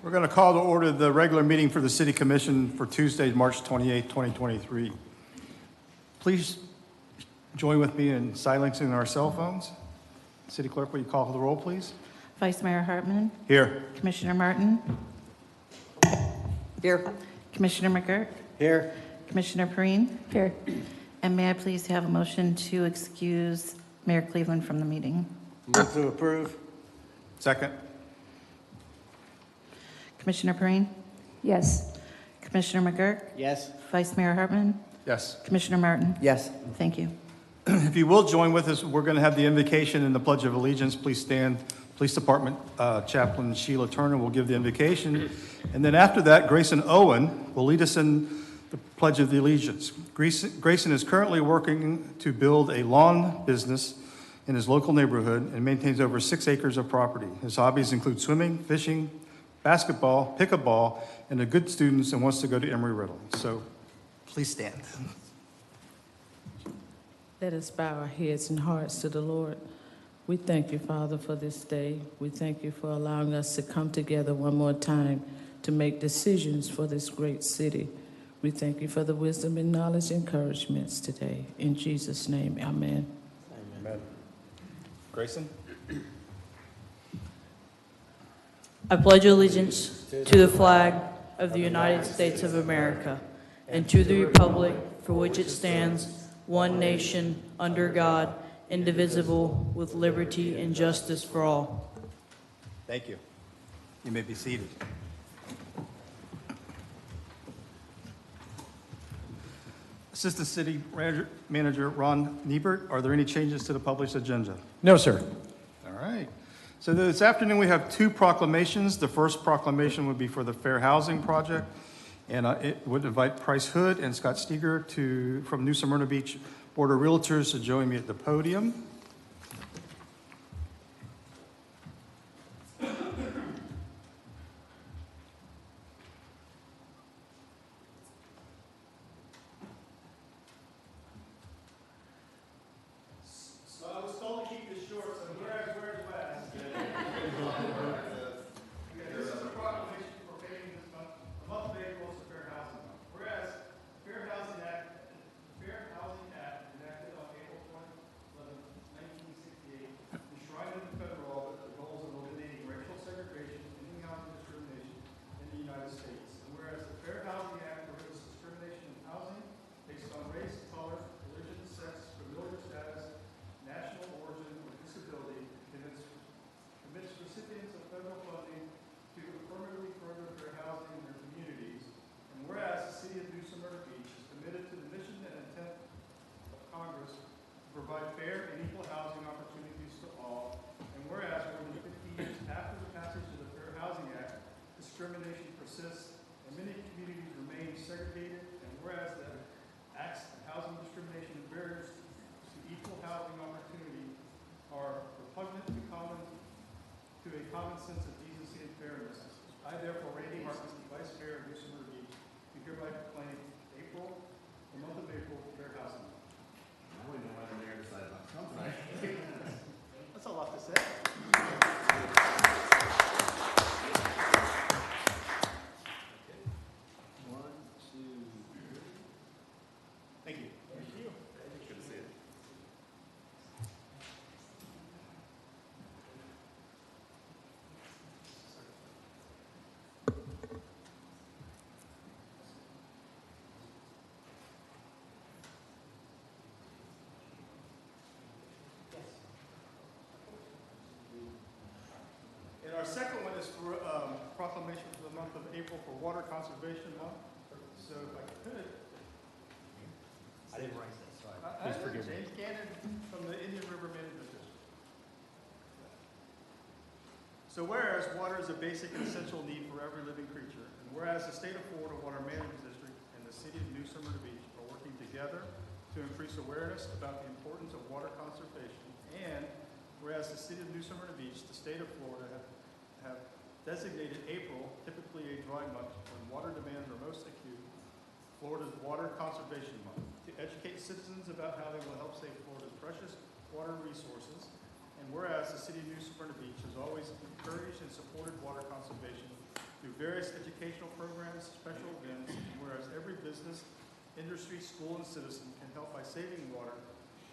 We're going to call to order the regular meeting for the City Commission for Tuesday, March 28, 2023. Please join with me in silencing our cell phones. City Clerk, will you call the roll, please? Vice Mayor Hartman. Here. Commissioner Martin. Here. Commissioner McGurk. Here. Commissioner Perrine. Here. And may I please have a motion to excuse Mayor Cleveland from the meeting? Move to approve. Second. Commissioner Perrine. Yes. Commissioner McGurk. Yes. Vice Mayor Hartman. Yes. Commissioner Martin. Yes. Thank you. If you will join with us, we're going to have the invocation and the Pledge of Allegiance. Please stand. Police Department Chaplain Sheila Turner will give the invocation. And then after that, Grayson Owen will lead us in the Pledge of the Allegiance. Grayson is currently working to build a lawn business in his local neighborhood and maintains over 6 acres of property. His hobbies include swimming, fishing, basketball, pickleball, and a good student and wants to go to Emory-Riddle. So please stand. Let us bow our heads and hearts to the Lord. We thank you, Father, for this day. We thank you for allowing us to come together one more time to make decisions for this great city. We thank you for the wisdom and knowledge and encouragements today. In Jesus' name, amen. Amen. Grayson? I pledge allegiance to the flag of the United States of America and to the republic for which it stands, one nation, under God, indivisible, with liberty and justice for all. Thank you. You may be seated. Assistant City Manager Ron Niebert, are there any changes to the published agenda? No, sir. All right. So this afternoon we have 2 proclamations. The first proclamation would be for the Fair Housing Project, and it would invite Price Hood and Scott Steger from New Smyrna Beach Board of Realtors to join me at the podium. So I was told to keep this short, so where's last? This is a proclamation proclaiming this month, the month of April is the Fair Housing Month. Whereas the Fair Housing Act enacted on April 11, 1968, enshrined in the federal law the goals of eliminating racial segregation and housing discrimination in the United States. And whereas the Fair Housing Act prohibits discrimination in housing based on race, color, religion, sex, familial status, national origin, or disability, commits recipients of federal funding to affirmatively further fair housing in their communities. And whereas the City of New Smyrna Beach is committed to the mission and intent of Congress to provide fair and equal housing opportunities to all, and whereas more than 50 years after the passage of the Fair Housing Act, discrimination persists and many communities remain segregated, and whereas the acts of housing discrimination and barriers to equal housing opportunity are repugnant to a common sense of decency and fairness, I therefore, Randy Martin, Vice Mayor of New Smyrna Beach, do hereby proclaim April, the month of April, Fair Housing Month. I don't even know why the mayor decided not to come tonight. That's a lot to say. One, two, Thank you. thank you. Good to see you. And our second one is for proclamation for the month of April for Water Conservation Month. So if I could. I didn't write this, sorry. Please forgive me. James Gannon from the Indian River Management District. So whereas water is a basic and essential need for every living creature, and whereas the State of Florida Water Management District and the City of New Smyrna Beach are working together to increase awareness about the importance of water conservation, and whereas the City of New Smyrna Beach, the State of Florida, have designated April, typically a dry month when water demands are most acute, Florida's Water Conservation Month, to educate citizens about how they will help save Florida's precious water resources. And whereas the City of New Smyrna Beach has always encouraged and supported water conservation through various educational programs, special events, and whereas every business, industry, school, and citizen can help by saving water,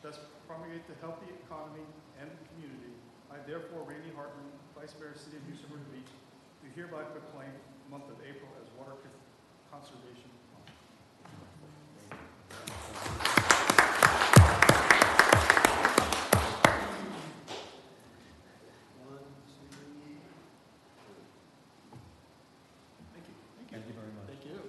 thus promulgate the healthy economy and the community, I therefore, Randy Hartman, Vice Mayor, City of New Smyrna Beach, do hereby proclaim the month of April as Water Conservation Month. Thank you. Thank you very much. Thank you.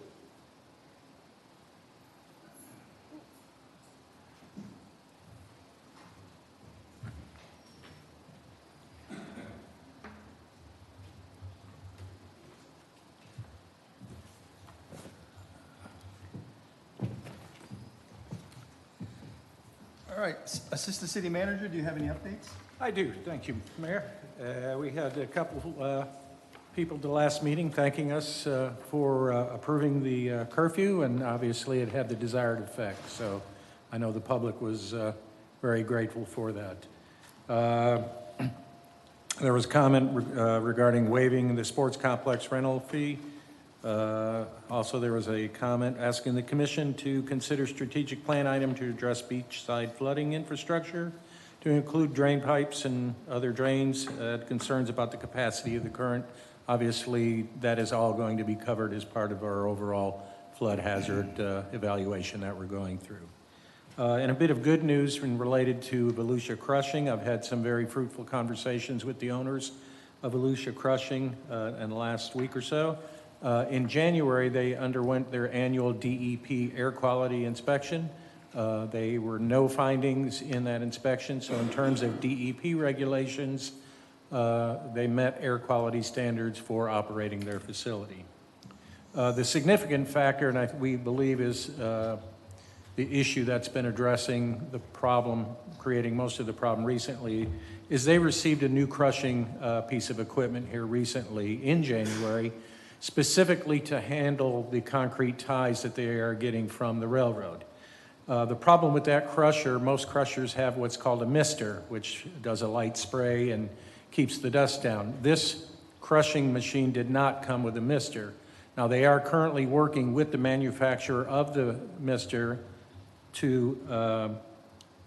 All right, Assistant City Manager, do you have any updates? I do, thank you, Mayor. We had a couple people at the last meeting thanking us for approving the curfew, and obviously it had the desired effect. So I know the public was very grateful for that. There was comment regarding waiving the sports complex rental fee. Also, there was a comment asking the commission to consider strategic plan item to address beachside flooding infrastructure, to include drain pipes and other drains, concerns about the capacity of the current. Obviously, that is all going to be covered as part of our overall flood hazard evaluation that we're going through. And a bit of good news related to Volusia Crushing. I've had some very fruitful conversations with the owners of Volusia Crushing in the last week or so. In January, they underwent their annual DEP air quality inspection. There were no findings in that inspection, so in terms of DEP regulations, they met air quality standards for operating their facility. The significant factor, and we believe is the issue that's been addressing the problem, creating most of the problem recently, is they received a new crushing piece of equipment here recently in January, specifically to handle the concrete ties that they are getting from the railroad. The problem with that crusher, most crushers have what's called a mister, which does a light spray and keeps the dust down. This crushing machine did not come with a mister. Now, they are currently working with the manufacturer of the mister to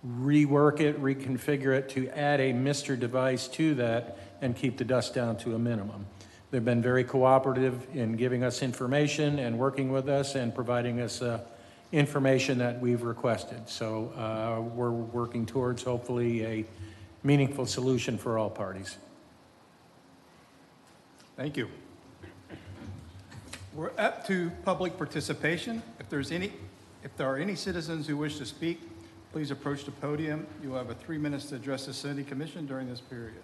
rework it, reconfigure it, to add a mister device to that and keep the dust down to a minimum. They've been very cooperative in giving us information and working with us and providing us information that we've requested. So we're working towards hopefully a meaningful solution for all parties. Thank you. We're up to public participation. If there are any citizens who wish to speak, please approach the podium. You will have 3 minutes to address the City Commission during this period.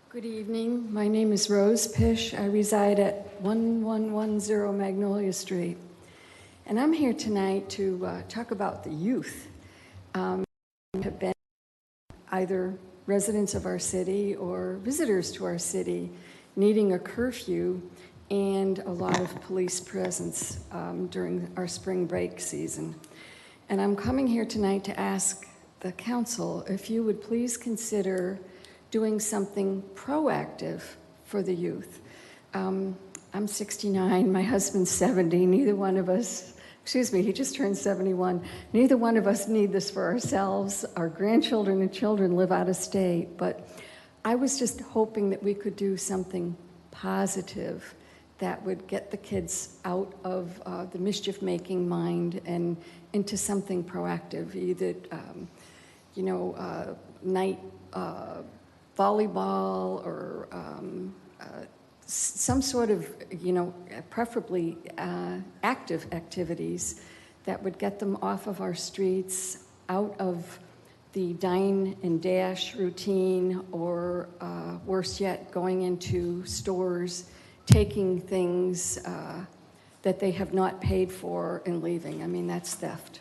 Good evening. My name is Rose Pish. I reside at 1110 Magnolia Street. And I'm here tonight to talk about the youth. Have been either residents of our city or visitors to our city needing a curfew and a lot of police presence during our spring break season. And I'm coming here tonight to ask the council if you would please consider doing something proactive for the youth. I'm 69, my husband's 70, neither one of us, he just turned 71. Neither one of us need this for ourselves. Our grandchildren and children live out of state, but I was just hoping that we could do something positive that would get the kids out of the mischief-making mind and into something proactive, either, night volleyball or some sort of, preferably active activities that would get them off of our streets, out of the dine and dash routine, or worse yet, going into stores, taking things that they have not paid for and leaving. I mean, that's theft.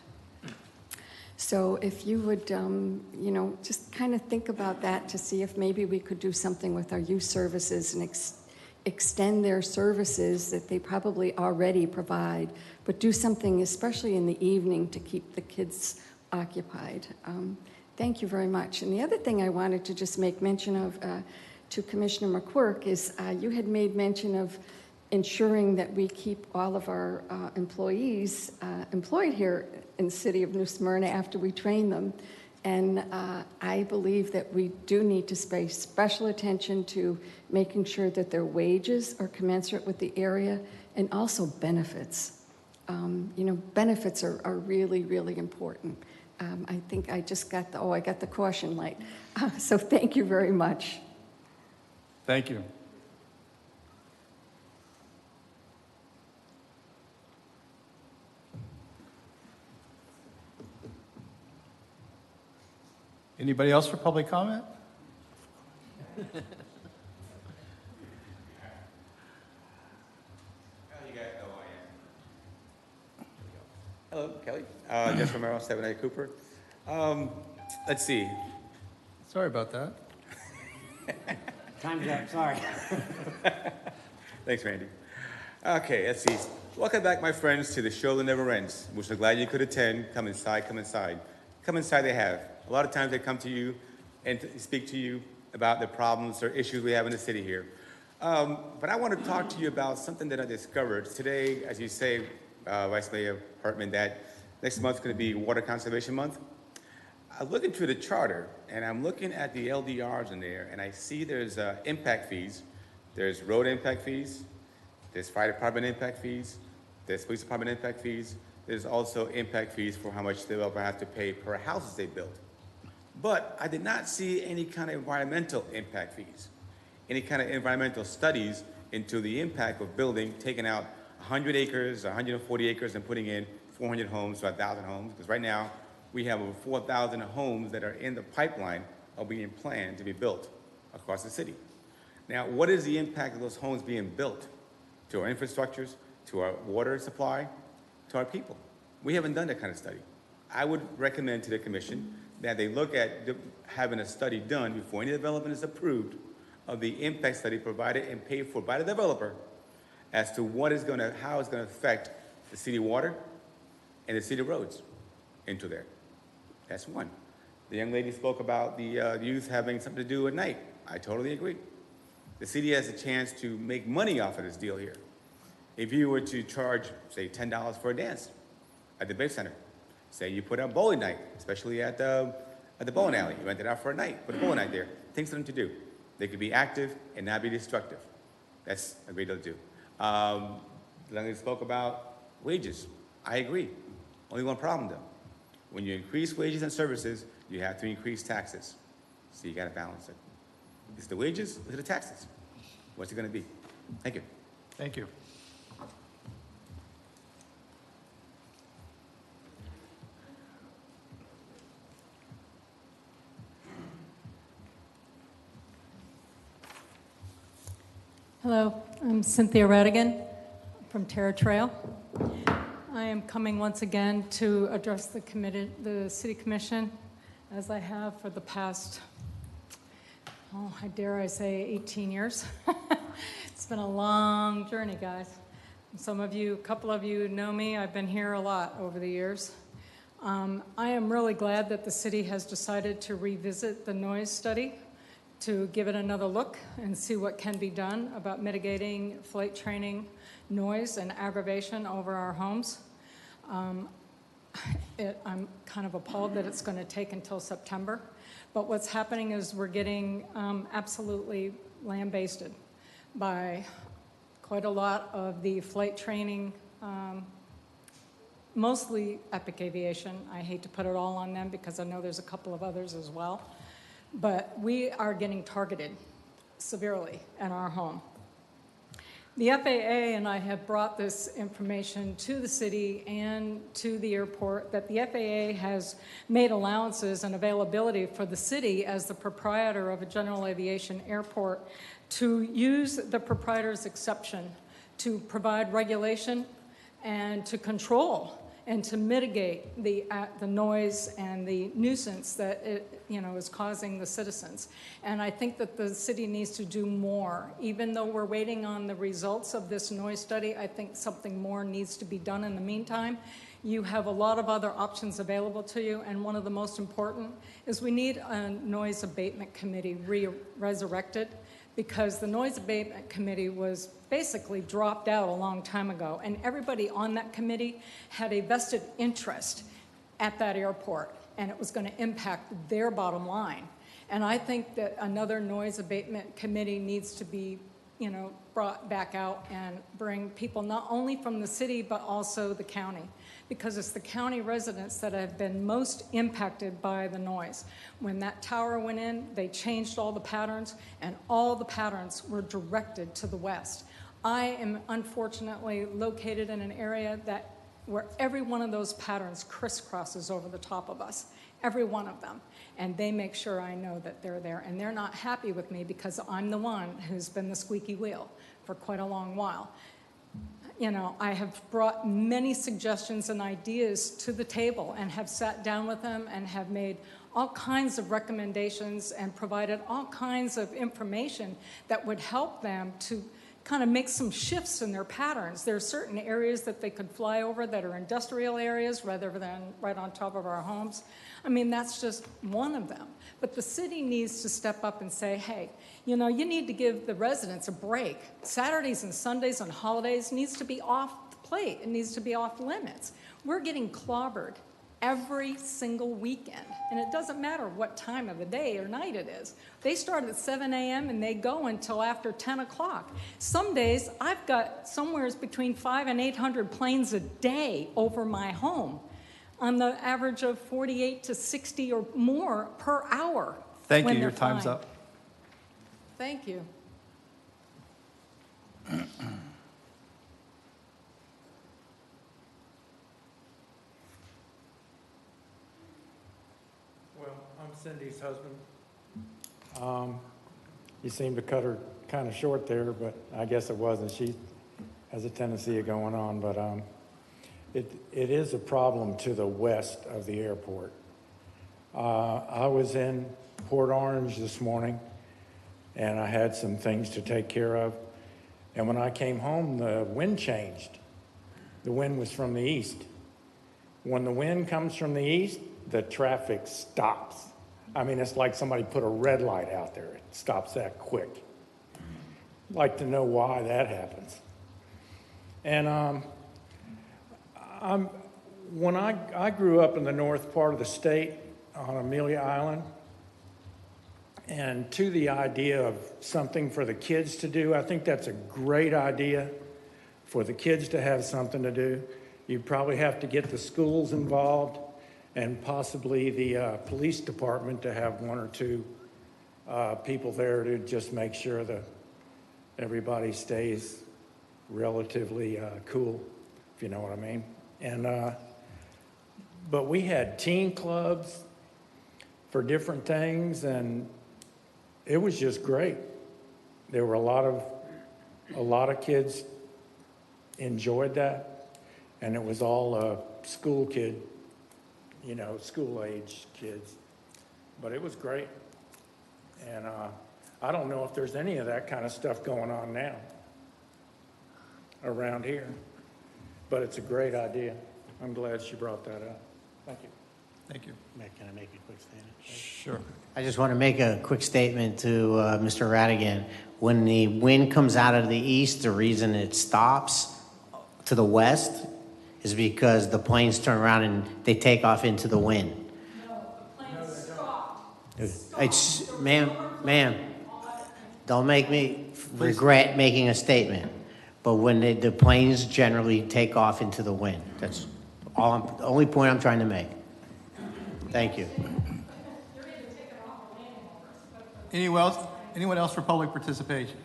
So if you would, just kind of think about that to see if maybe we could do something with our youth services and extend their services that they probably already provide, but do something, especially in the evening, to keep the kids occupied. Thank you very much. And the other thing I wanted to just make mention of to Commissioner McQuirk is you had made mention of ensuring that we keep all of our employees employed here in the city of New Smyrna after we train them. And I believe that we do need to pay special attention to making sure that their wages are commensurate with the area, and also benefits. Benefits are really, really important. I think I just got I got the caution light. So thank you very much. Thank you. Anybody else for public comment? Hello, Kelly. Jeff Romero, 7A Cooper. Let's see. Sorry about that. Time's up, sorry. Thanks, Randy. Okay, let's see. Welcome back, my friends, to the show that never ends, which I'm glad you could attend. Come inside, come inside. Come inside, they have. A lot of times they come to you and speak to you about the problems or issues we have in the city here. But I want to talk to you about something that I discovered today, as you say, Vice Mayor Hartman, that next month's going to be Water Conservation Month. I look into the charter, and I'm looking at the LDRs in there, and I see there's impact fees. There's road impact fees. There's fire department impact fees. There's police department impact fees. There's also impact fees for how much the developer has to pay per houses they build. But I did not see any kind of environmental impact fees, any kind of environmental studies into the impact of building, taking out 100 acres, 140 acres, and putting in 400 homes to 1,000 homes. Because right now, we have over 4,000 homes that are in the pipeline of being planned to be built across the city. Now, what is the impact of those homes being built to our infrastructures, to our water supply, to our people? We haven't done that kind of study. I would recommend to the commission that they look at having a study done before any development is approved of the impact study provided and paid for by the developer as to how it's gonna affect the city water and the city roads into there. That's one. The young lady spoke about the youth having something to do at night. I totally agree. The city has a chance to make money off of this deal here. If you were to charge, say, $10 for a dance at the Bay Center, say you put out bowling night, especially at the bowling alley, you rent it out for a night, put a bowling night there, things for them to do. They could be active and not be destructive. That's a great deal to do. The young lady spoke about wages. I agree. Only one problem though. When you increase wages and services, you have to increase taxes. So you gotta balance it. Is it the wages or the taxes? What's it gonna be? Thank you. Thank you. Hello, I'm Cynthia Redigan from Terra Trail. I am coming once again to address the City Commission, as I have for the past, I dare I say, 18 years. It's been a long journey, guys. Some of you, a couple of you know me. I've been here a lot over the years. I am really glad that the city has decided to revisit the noise study, to give it another look and see what can be done about mitigating flight training noise and aggravation over our homes. I'm kind of appalled that it's going to take until September, but what's happening is we're getting absolutely lambasted by quite a lot of the flight training, mostly Epic Aviation. I hate to put it all on them because I know there's a couple of others as well. But we are getting targeted severely in our home. The FAA and I have brought this information to the city and to the airport that the FAA has made allowances and availability for the city as the proprietor of a general aviation airport to use the proprietor's exception to provide regulation and to control and to mitigate the noise and the nuisance that is causing the citizens. And I think that the city needs to do more. Even though we're waiting on the results of this noise study, I think something more needs to be done in the meantime. You have a lot of other options available to you, and one of the most important is we need a noise abatement committee resurrected, because the noise abatement committee was basically dropped out a long time ago, and everybody on that committee had a vested interest at that airport, and it was going to impact their bottom line. And I think that another noise abatement committee needs to be, brought back out and bring people not only from the city but also the county, because it's the county residents that have been most impacted by the noise. When that tower went in, they changed all the patterns, and all the patterns were directed to the west. I am unfortunately located in an area where every one of those patterns crisscrosses over the top of us, every one of them. And they make sure I know that they're there. And they're not happy with me because I'm the one who's been the squeaky wheel for quite a long while. I have brought many suggestions and ideas to the table and have sat down with them and have made all kinds of recommendations and provided all kinds of information that would help them to kind of make some shifts in their patterns. There are certain areas that they could fly over that are industrial areas rather than right on top of our homes. I mean, that's just one of them. But the city needs to step up and say, hey, you need to give the residents a break. Saturdays and Sundays and holidays needs to be off the plate. It needs to be off limits. We're getting clobbered every single weekend, and it doesn't matter what time of the day or night it is. They start at 7 a.m. and they go until after 10 o'clock. Some days I've got somewhere between 500 and 800 planes a day over my home, on the average of 48 to 60 or more per hour. Thank when you. Your they're time's flying. up. Thank you. Well, I'm Cindy's husband. You seemed to cut her kind of short there, but I guess it wasn't. She has a tendency of going on, but it is a problem to the west of the airport. I was in Port Orange this morning, and I had some things to take care of. And when I came home, the wind changed. The wind was from the east. When the wind comes from the east, the traffic stops. I mean, it's like somebody put a red light out there. It stops that quick. I'd like to know why that happens. And when I grew up in the north part of the state on Amelia Island, and to the idea of something for the kids to do, I think that's a great idea for the kids to have something to do. You'd probably have to get the schools involved and possibly the police department to have one or two people there to just make sure that everybody stays relatively cool, if you know what I mean. And but we had teen clubs for different things, and it was just great. There were a lot of kids enjoyed that, and it was all school kid, school age kids. But it was great. And I don't know if there's any of that kind of stuff going on now around here, but it's a great idea. I'm glad she brought that up. Thank you. Thank you. Can I make a quick statement? Sure. I just want to make a quick statement to Mr. Radigan. When the wind comes out of the east, the reason it stops to the west is because the planes turn around and they take off into the wind. No, the planes stopped. It's, ma'am, don't make me regret making a statement. But when the planes generally take off into the wind, that's all. The only point I'm trying to make. Thank you. Anyone else for public participation?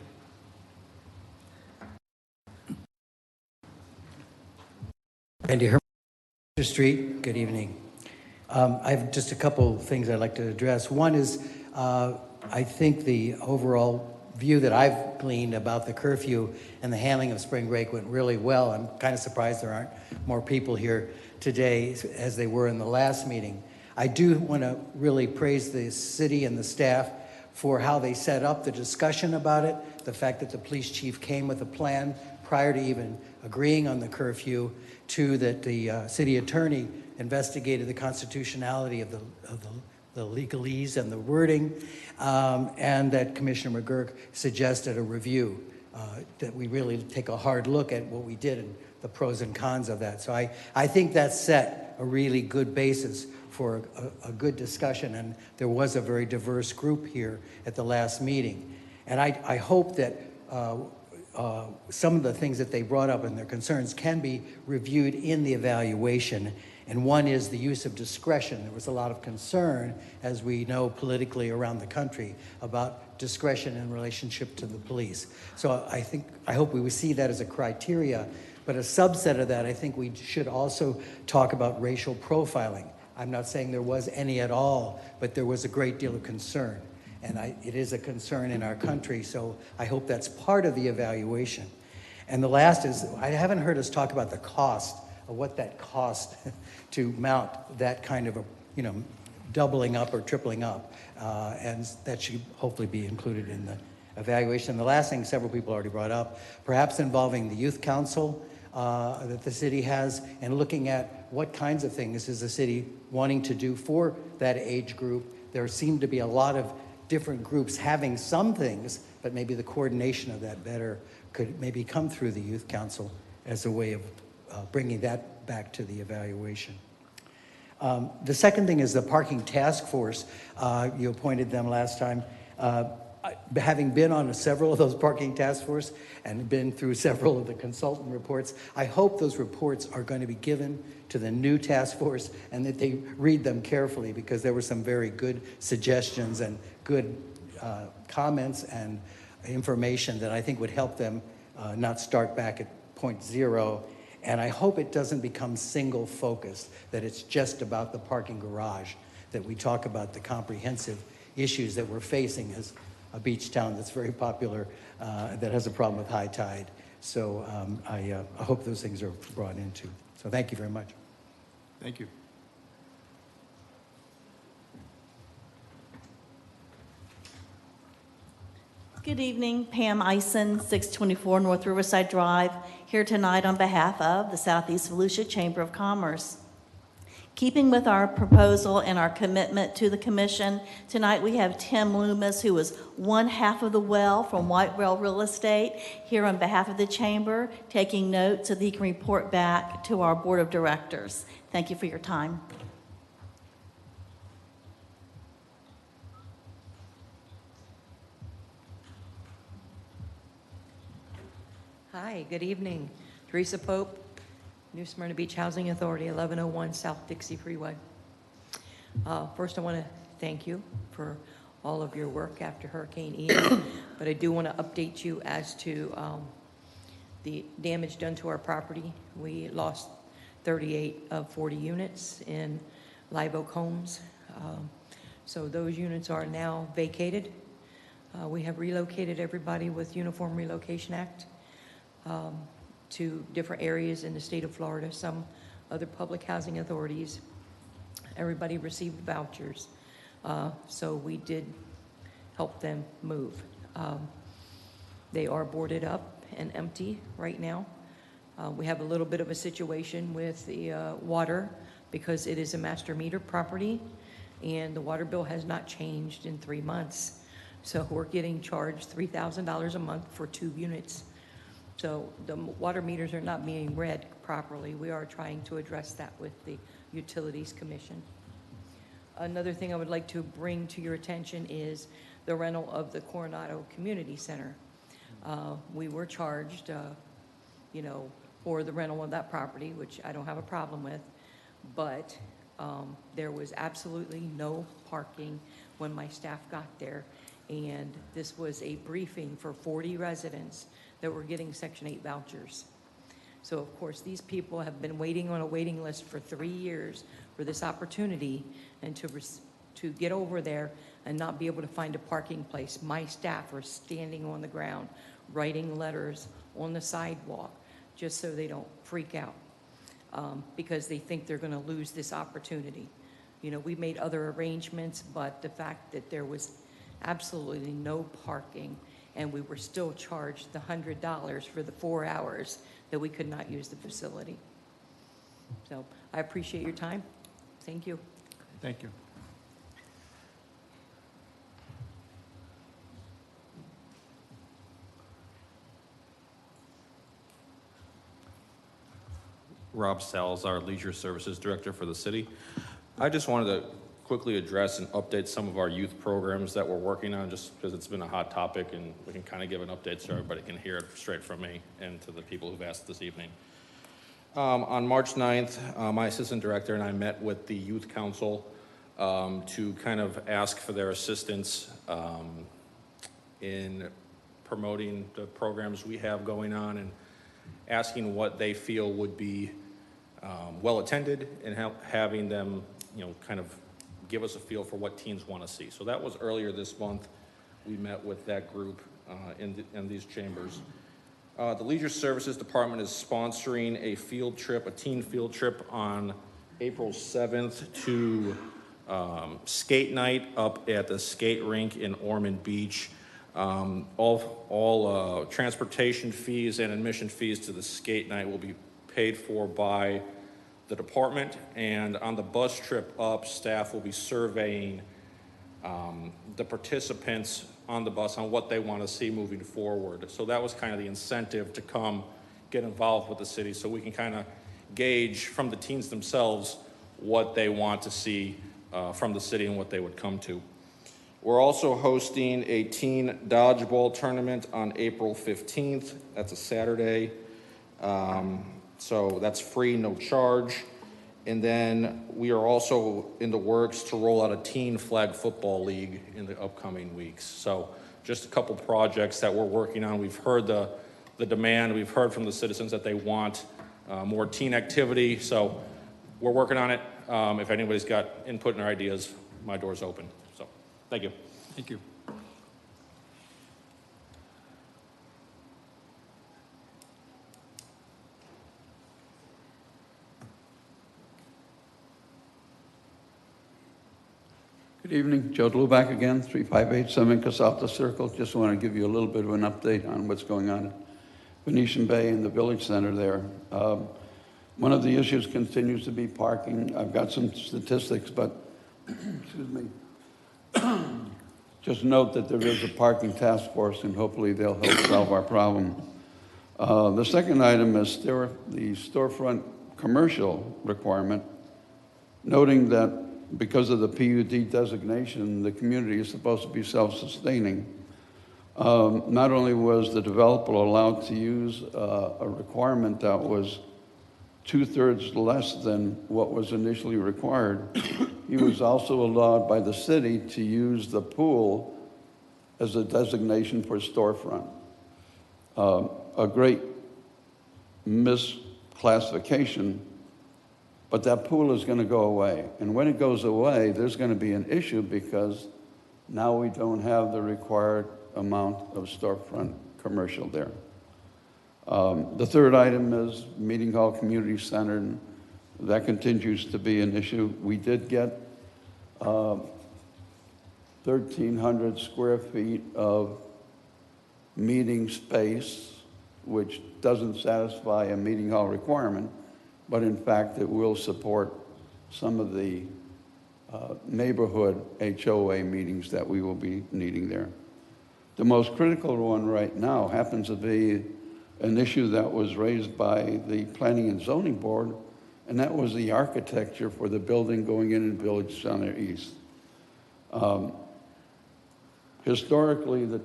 Randy Herman, Street. Good evening. I have just a couple things I'd like to address. One is, I think the overall view that I've gleaned about the curfew and the handling of spring break went really well. I'm kind of surprised there aren't more people here today as they were in the last meeting. I do want to really praise the city and the staff for how they set up the discussion about it, the fact that the police chief came with a plan prior to even agreeing on the curfew, to that the city attorney investigated the constitutionality of the legalese and the wording, and that Commissioner McGurk suggested a review, that we really take a hard look at what we did and the pros and cons of that. So I think that set a really good basis for a good discussion, and there was a very diverse group here at the last meeting. And I hope that some of the things that they brought up and their concerns can be reviewed in the evaluation. And one is the use of discretion. There was a lot of concern, as we know politically around the country, about discretion in relationship to the police. So I hope we would see that as a criteria. But a subset of that, I think we should also talk about racial profiling. I'm not saying there was any at all, but there was a great deal of concern. And it is a concern in our country, so I hope that's part of the evaluation. And the last is, I haven't heard us talk about the cost of what that cost to mount that kind of a, doubling up or tripling up. And that should hopefully be included in the evaluation. The last thing several people already brought up, perhaps involving the youth council that the city has, and looking at what kinds of things is the city wanting to do for that age group. There seem to be a lot of different groups having some things, but maybe the coordination of that better could maybe come through the youth council as a way of bringing that back to the evaluation. The second thing is the parking task force. You appointed them last time. Having been on several of those parking task force and been through several of the consultant reports, I hope those reports are going to be given to the new task force and that they read them carefully, because there were some very good suggestions and good comments and information that I think would help them not start back at point zero. And I hope it doesn't become single focused, that it's just about the parking garage, that we talk about the comprehensive issues that we're facing as a beach town that's very popular, that has a problem with high tide. So I hope those things are brought into. So thank you very much. Thank you. Good evening, Pam Eisen, 624 North Riverside Drive, here tonight on behalf of the Southeast Volusia Chamber of Commerce. Keeping with our proposal and our commitment to the commission, tonight we have Tim Loomis, who is one half of the well from White Rail Real Estate, here on behalf of the chamber, taking notes so that he can report back to our board of directors. Thank you for your time. Hi, good evening. Teresa Pope, New Smyrna Beach Housing Authority, 1101 South Dixie Freeway. First, I want to thank you for all of your work after Hurricane Ian, but I do want to update you as to the damage done to our property. We lost 38 of 40 units in Live Oak Homes. So those units are now vacated. We have relocated everybody with Uniform Relocation Act to different areas in the state of Florida, some other public housing authorities. Everybody received vouchers, so we did help them move. They are boarded up and empty right now. We have a little bit of a situation with the water, because it is a master meter property and the water bill has not changed in 3 months. So we're getting charged $3,000 a month for 2 units. So the water meters are not being read properly. We are trying to address that with the Utilities Commission. Another thing I would like to bring to your attention is the rental of the Coronado Community Center. We were charged, for the rental of that property, which I don't have a problem with, but there was absolutely no parking when my staff got there, and this was a briefing for 40 residents that were getting Section 8 vouchers. So of course, these people have been waiting on a waiting list for 3 years for this opportunity, and to get over there and not be able to find a parking place. My staff are standing on the ground, writing letters on the sidewalk, just so they don't freak out, because they think they're gonna lose this opportunity. We made other arrangements, but the fact that there was absolutely no parking and we were still charged the $100 for the 4 hours that we could not use the facility. So I appreciate your time. Thank you. Thank you. Rob Salazar, Leisure Services Director for the city. I just wanted to quickly address and update some of our youth programs that we're working on, just because it's been a hot topic, and we can kind of give an update so everybody can hear it straight from me and to the people who've asked this evening. On March 9th, my assistant director and I met with the Youth Council to kind of ask for their assistance in promoting the programs we have going on and asking what they feel would be well attended, and having them, kind of give us a feel for what teens want to see. So that was earlier this month. We met with that group in these chambers. The Leisure Services Department is sponsoring a field trip, a teen field trip on April 7th to skate night up at the skate rink in Ormond Beach. All transportation fees and admission fees to the skate night will be paid for by the department, and on the bus trip up, staff will be surveying the participants on the bus on what they want to see moving forward. So that was kind of the incentive to come get involved with the city, so we can kind of gauge from the teens themselves what they want to see from the city and what they would come to. We're also hosting a teen dodgeball tournament on April 15th. That's a Saturday. So that's free, no charge. And then we are also in the works to roll out a teen flag football league in the upcoming weeks. So just a couple projects that we're working on. We've heard the demand. We've heard from the citizens that they want more teen activity. So we're working on it. If anybody's got input and ideas, my door's open. So thank you. Thank you. Good evening, Joe Dluback again, 358 Seminole South Circle. Just want to give you a little bit of an update on what's going on at Venetian Bay and the Village Center there. One of the issues continues to be parking. I've got some statistics, but excuse me. Just note that there is a parking task force, and hopefully they'll help solve our problem. The second item is the storefront commercial requirement, noting that because of the PUD designation, the community is supposed to be self-sustaining. Not only was the developer allowed to use a requirement that was 2/3 less than what was initially required, he was also allowed by the city to use the pool as a designation for storefront. A great misclassification, but that pool is going to go away. And when it goes away, there's going to be an issue because now we don't have the required amount of storefront commercial there. The third item is Meeting Hall Community Center, and that continues to be an issue. We did get 1,300 square feet of meeting space, which doesn't satisfy a meeting hall requirement, but in fact it will support some of the neighborhood HOA meetings that we will be needing there. The most critical one right now happens to be an issue that was raised by the Planning and Zoning Board, and that was the architecture for the building going in Village Center East. Historically, the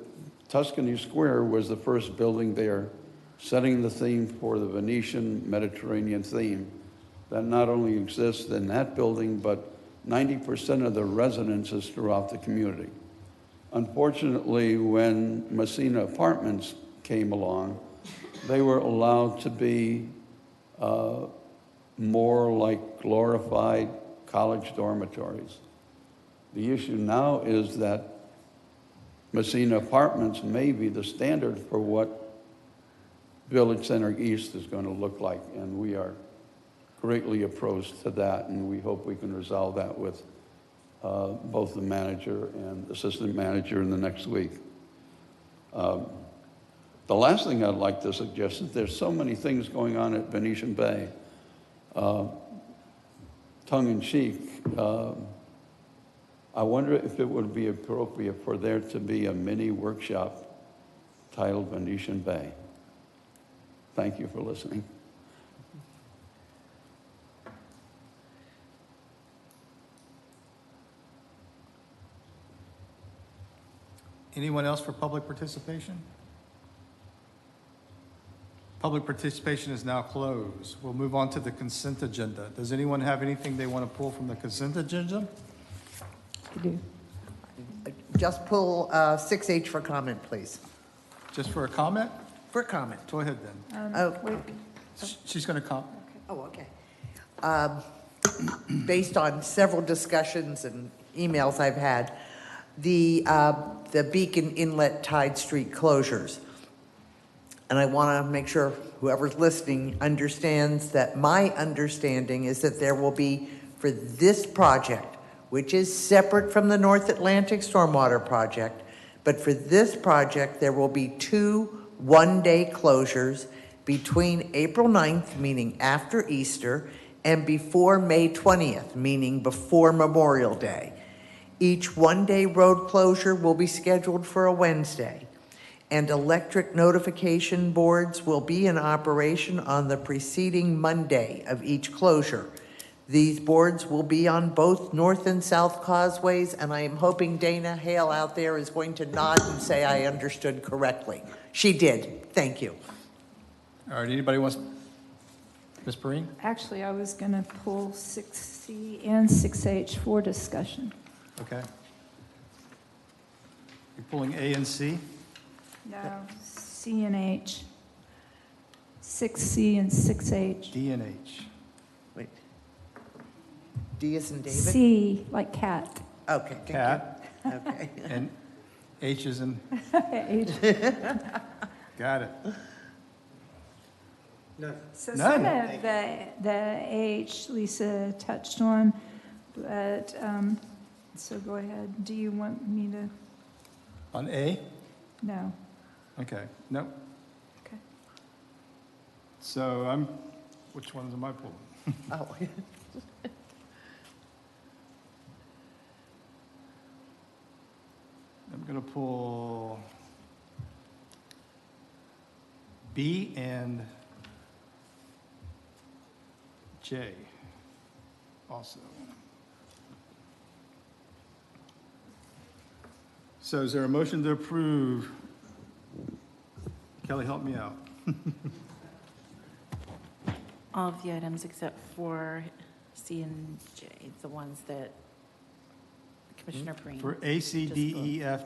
Tuscany Square was the first building there, setting the theme for the Venetian Mediterranean theme that not only exists in that building, but 90% of the residences throughout the community. Unfortunately, when Messina Apartments came along, they were allowed to be more like glorified college dormitories. The issue now is that Messina Apartments may be the standard for what Village Center East is going to look like, and we are greatly opposed to that, and we hope we can resolve that with both the manager and assistant manager in the next week. The last thing I'd like to suggest is there's so many things going on at Venetian Bay. Tongue-in-cheek, I wonder if it would be appropriate for there to be a mini workshop titled Venetian Bay. Thank you for listening. Anyone else for public participation? Public participation is now closed. We'll move on to the consent agenda. Does anyone have anything they want to pull from the consent agenda? I do. Just pull 6H for comment, please. Just for a comment? For comment. Go ahead then. She's going to comment. Oh, okay. Based on several discussions and emails I've had, the Beacon Inlet Tide Street closures. And I want to make sure whoever's listening understands that my understanding is that there will be, for this project, which is separate from the North Atlantic Stormwater Project, but for this project, there will be 2 one-day closures between April 9th, meaning after Easter, and before May 20th, meaning before Memorial Day. Each one-day road closure will be scheduled for a Wednesday, and electric notification boards will be in operation on the preceding Monday of each closure. These boards will be on both north and south causeways, and I am hoping Dana Hale out there is going to nod and say I understood correctly. She did. Thank you. All right, anybody wants, Ms. Perrine? Actually, I was going to pull 6C and 6H for discussion. Okay. You're pulling A and C? No, C and H. 6C and 6H. D and H. Wait. D as in David? C, like cat. Okay. Thank Cat. you. Okay. And H is in, H. got it. So None. some of the H Lisa touched on, but, so go ahead. Do you want me to? On A? No. Okay, no. Okay. So which ones am I pulling? Oh. I'm going to pull B and J also. So is there a motion to approve? Kelly, help me out. All of the items except for C and J, the ones that Commissioner Perrine. For A, C, D, E, F,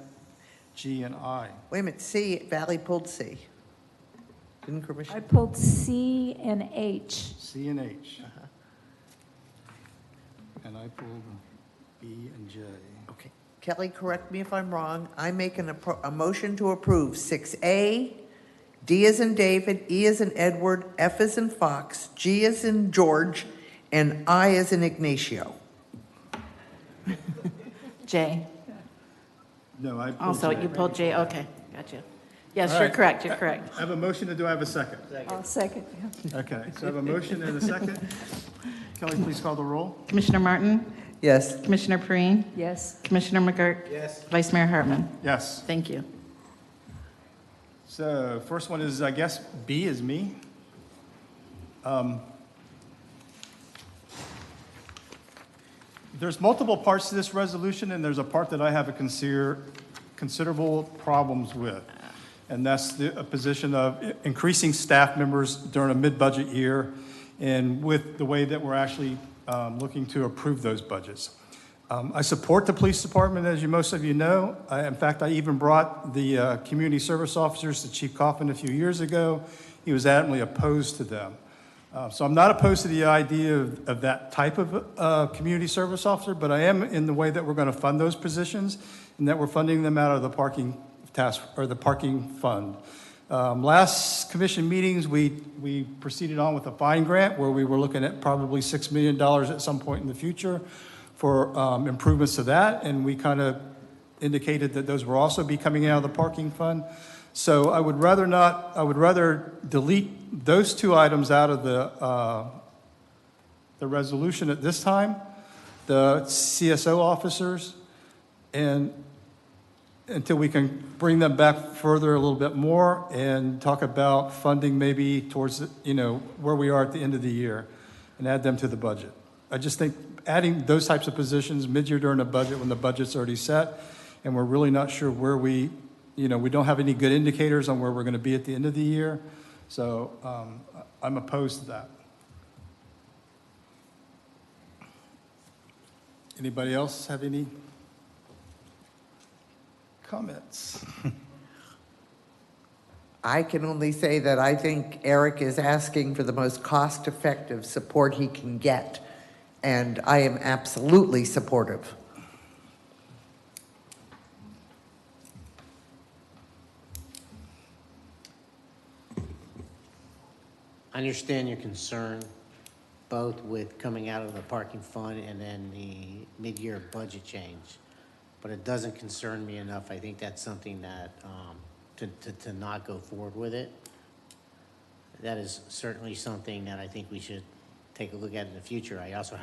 G, and I. Wait a minute, C, Valley pulled C. Didn't I Commissioner? pulled C and H. C and H. And I pulled B and J. Okay. Kelly, correct me if I'm wrong. I make a motion to approve 6A, D as in David, E as in Edward, F as in Fox, G as in George, and I as in Ignacio. J. No, I pulled Also, J. you pulled J, okay, gotcha. Yes, All you're right. correct, you're correct. I have a motion, do I have a second? I'll second. Okay, so I have a motion and a second. Kelly, please call the roll. Commissioner Martin? Yes. Commissioner Perrine? Yes. Commissioner McGurk? Yes. Vice Mayor Hartman? Yes. Thank you. So first one is, I guess, B is me. There's multiple parts to this resolution, and there's a part that I have a considerable problems with. And that's a position of increasing staff members during a mid-budget year and with the way that we're actually looking to approve those budgets. I support the police department, as most of you know. In fact, I even brought the community service officers to Chief Coffin a few years ago. He was adamantly opposed to them. So I'm not opposed to the idea of that type of community service officer, but I am in the way that we're going to fund those positions and that we're funding them out of the parking task or the parking fund. Last commission meetings, we proceeded on with a fine grant where we were looking at probably $6 million at some point in the future for improvements to that, and we kind of indicated that those will also be coming out of the parking fund. So I would rather delete those two items out of the resolution at this time, the CSO officers, and until we can bring them back further a little bit more and talk about funding maybe towards, where we are at the end of the year and add them to the budget. I just think adding those types of positions mid-year during the budget when the budget's already set and we're really not sure where we don't have any good indicators on where we're going to be at the end of the year. So I'm opposed to that. Anybody else have any comments? I can only say that I think Eric is asking for the most cost-effective support he can get, and I am absolutely supportive. I understand your concern, both with coming out of the parking fund and then the mid-year budget change, but it doesn't concern me enough. I think that's something that, to not go forward with it. That is certainly something that I think we should take a look at in the future. I also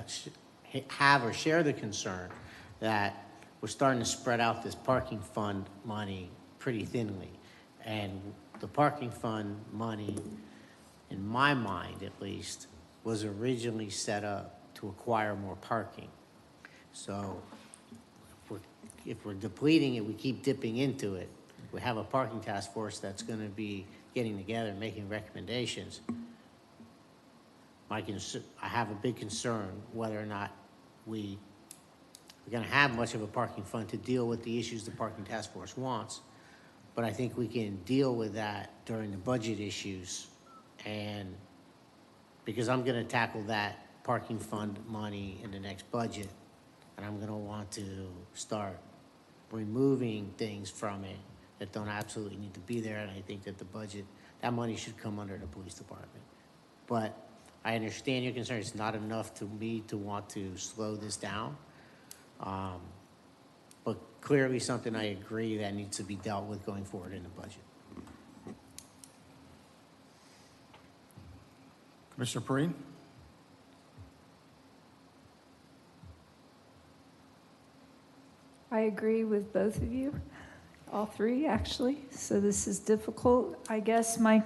have or share the concern that we're starting to spread out this parking fund money pretty thinly. And the parking fund money, in my mind at least, was originally set up to acquire more parking. So if we're depleting it, we keep dipping into it. We have a parking task force that's going to be getting together and making recommendations. I have a big concern whether or not we're going to have much of a parking fund to deal with the issues the parking task force wants. But I think we can deal with that during the budget issues, and because I'm going to tackle that parking fund money in the next budget, and I'm going to want to start removing things from it that don't absolutely need to be there, and I think that that money should come under the police department. But I understand your concern. It's not enough to me to want to slow this down. But clearly something I agree that needs to be dealt with going forward in the budget. Commissioner Perrine? I agree with both of you, all three actually. So this is difficult. I guess my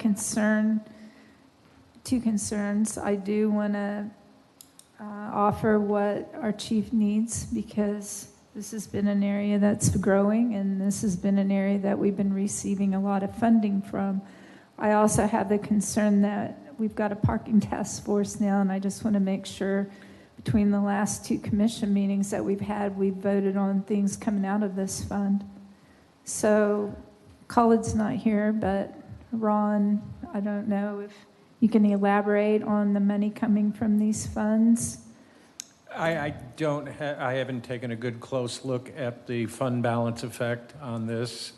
two concerns, I do want to offer what our chief needs, because this has been an area that's growing and this has been an area that we've been receiving a lot of funding from. I also have the concern that we've got a parking task force now, and I just want to make sure between the last two commission meetings that we've had, we've voted on things coming out of this fund. So Khalid's not here, but Ron, I don't know if you can elaborate on the money coming from these funds. I haven't taken a good close look at the fund balance effect on this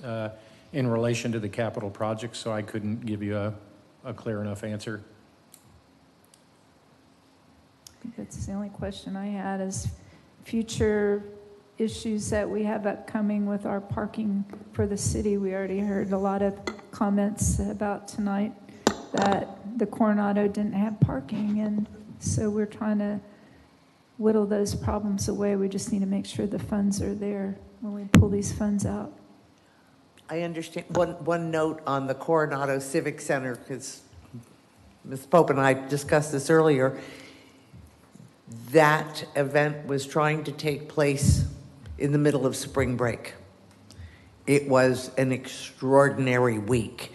in relation to the capital project, so I couldn't give you a clear enough answer. I think that's the only question I had, is future issues that we have upcoming with our parking for the city. We already heard a lot of comments about tonight that the Coronado didn't have parking, and so we're trying to whittle those problems away. We just need to make sure the funds are there when we pull these funds out. I understand. One note on the Coronado Civic Center, because Ms. Pope and I discussed this earlier. That event was trying to take place in the middle of spring break. It was an extraordinary week,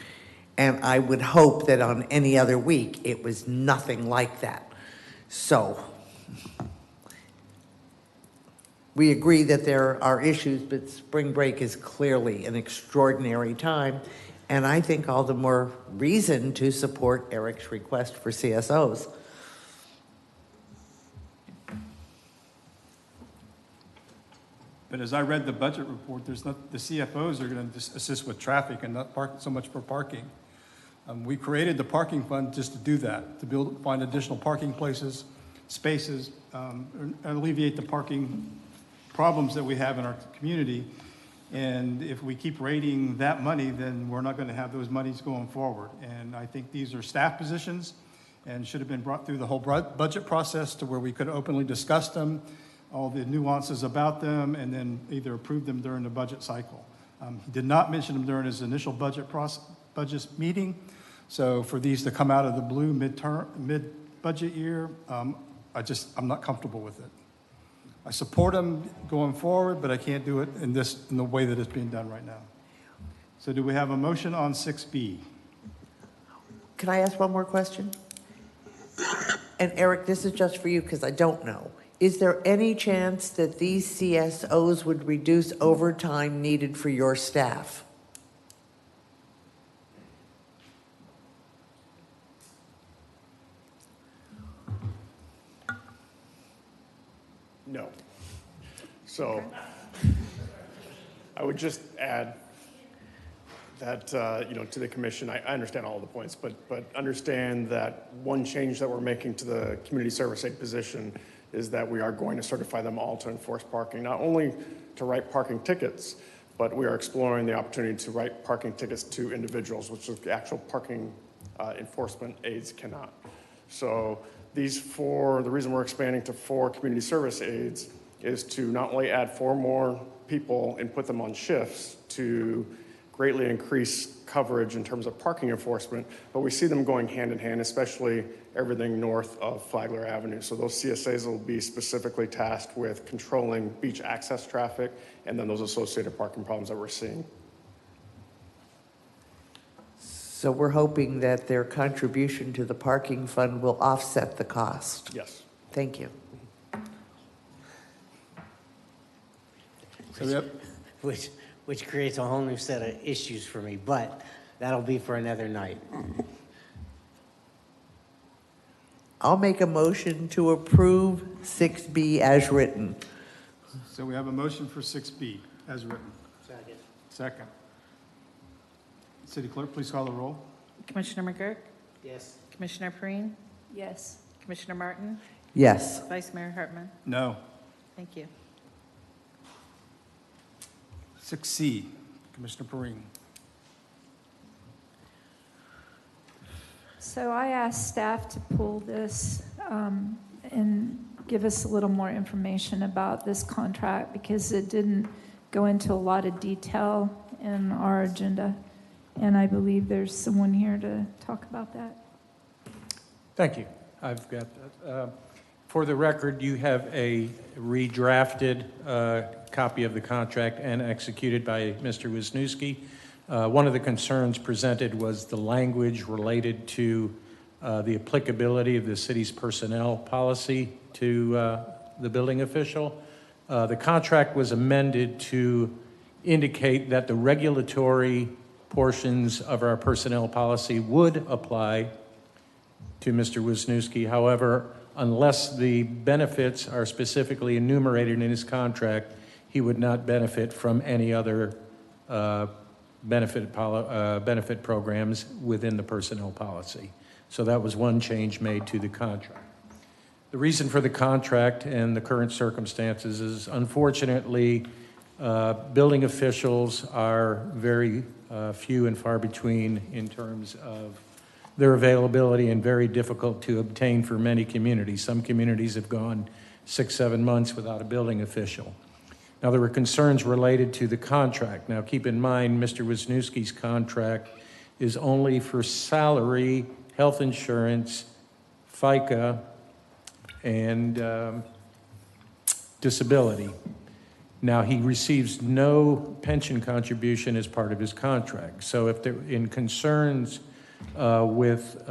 and I would hope that on any other week it was nothing like that. So we agree that there are issues, but spring break is clearly an extraordinary time, and I think all the more reason to support Eric's request for CSOs. But as I read the budget report, the CFOs are going to assist with traffic and not so much for parking. We created the parking fund just to do that, to find additional parking places, spaces, and alleviate the parking problems that we have in our community. And if we keep rating that money, then we're not going to have those monies going forward. And I think these are staff positions and should have been brought through the whole budget process to where we could openly discuss them, all the nuances about them, and then either approve them during the budget cycle. He did not mention them during his initial budget meeting. So for these to come out of the blue mid-budget year, I'm not comfortable with it. I support them going forward, but I can't do it in the way that it's being done right now. So do we have a motion on 6B? Can I ask one more question? And Eric, this is just for you because I don't know. Is there any chance that these CSOs would reduce overtime needed for your staff? No. So I would just add that, to the commission, I understand all the points, but understand that one change that we're making to the community service aide position is that we are going to certify them all to enforce parking, not only to write parking tickets, but we are exploring the opportunity to write parking tickets to individuals, which the actual parking enforcement aides cannot. So the reason we're expanding to 4 community service aides is to not only add 4 more people and put them on shifts to greatly increase coverage in terms of parking enforcement, but we see them going hand in hand, especially everything north of Flagler Avenue. So those CSAs will be specifically tasked with controlling beach access traffic and then those associated parking problems that we're seeing. So we're hoping that their contribution to the parking fund will offset the cost. Yes. Thank you. Which creates a whole new set of issues for me, but that'll be for another night. I'll make a motion to approve 6B as written. So we have a motion for 6B as written. Second. Second. City Clerk, please call the roll. Commissioner McGurk? Yes. Commissioner Perine? Yes. Commissioner Martin? Yes. Vice Mayor Hartman? No. Thank you. 6C, Commissioner Perine. So I asked staff to pull this and give us a little more information about this contract because it didn't go into a lot of detail in our agenda. And I believe there's someone here to talk about that. Thank you. I've got that. For the record, you have a redrafted copy of the contract and executed by Mr. Wisniewski. One of the concerns presented was the language related to the applicability of the city's personnel policy to the building official. The contract was amended to indicate that the regulatory portions of our personnel policy would apply to Mr. Wisniewski. However, unless the benefits are specifically enumerated in his contract, he would not benefit from any other benefit programs within the personnel policy. So that was one change made to the contract. The reason for the contract and the current circumstances is, unfortunately, building officials are very few and far between in terms of their availability and very difficult to obtain for many communities. Some communities have gone 6-7 months without a building official. Now, there were concerns related to the contract. Now, keep in mind, Mr. Wisniewski's contract is only for salary, health insurance, FICA, and disability. Now, he receives no pension contribution as part of his contract. So if there in concerns with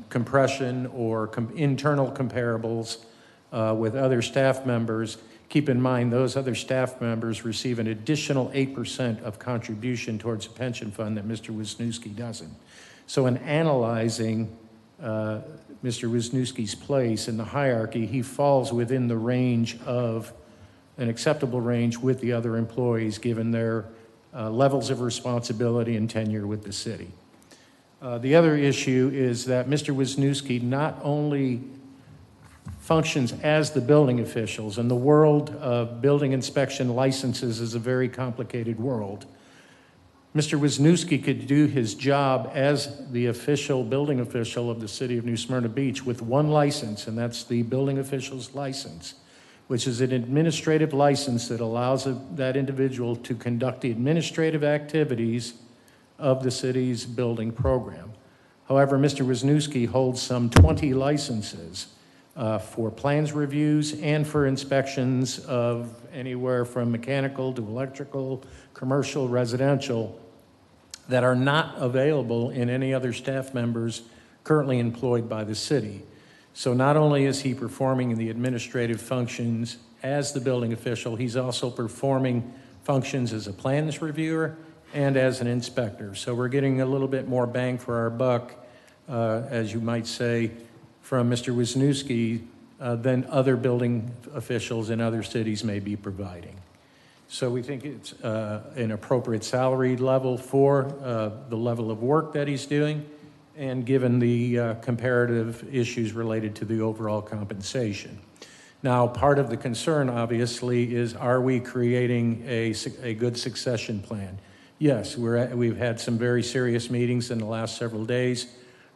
compression or internal comparables with other staff members, keep in mind those other staff members receive an additional 8% of contribution towards a pension fund that Mr. Wisniewski doesn't. So in analyzing Mr. Wisniewski's place in the hierarchy, he falls within the range of an acceptable range with the other employees given their levels of responsibility and tenure with the city. The other issue is that Mr. Wisniewski not only functions as the building officials. And the world of building inspection licenses is a very complicated world. Mr. Wisniewski could do his job as the official building official of the city of New Smyrna Beach with one license, and that's the building official's license, which is an administrative license that allows that individual to conduct the administrative activities of the city's building program. However, Mr. Wisniewski holds some 20 licenses for plans reviews and for inspections of anywhere from mechanical to electrical, commercial, residential, that are not available in any other staff members currently employed by the city. So not only is he performing the administrative functions as the building official, he's also performing functions as a plans reviewer and as an inspector. So we're getting a little bit more bang for our buck, as you might say, from Mr. Wisniewski than other building officials in other cities may be providing. So we think it's an appropriate salary level for the level of work that he's doing, and given the comparative issues related to the overall compensation. Now, part of the concern, obviously, is are we creating a good succession plan? Yes, we've had some very serious meetings in the last several days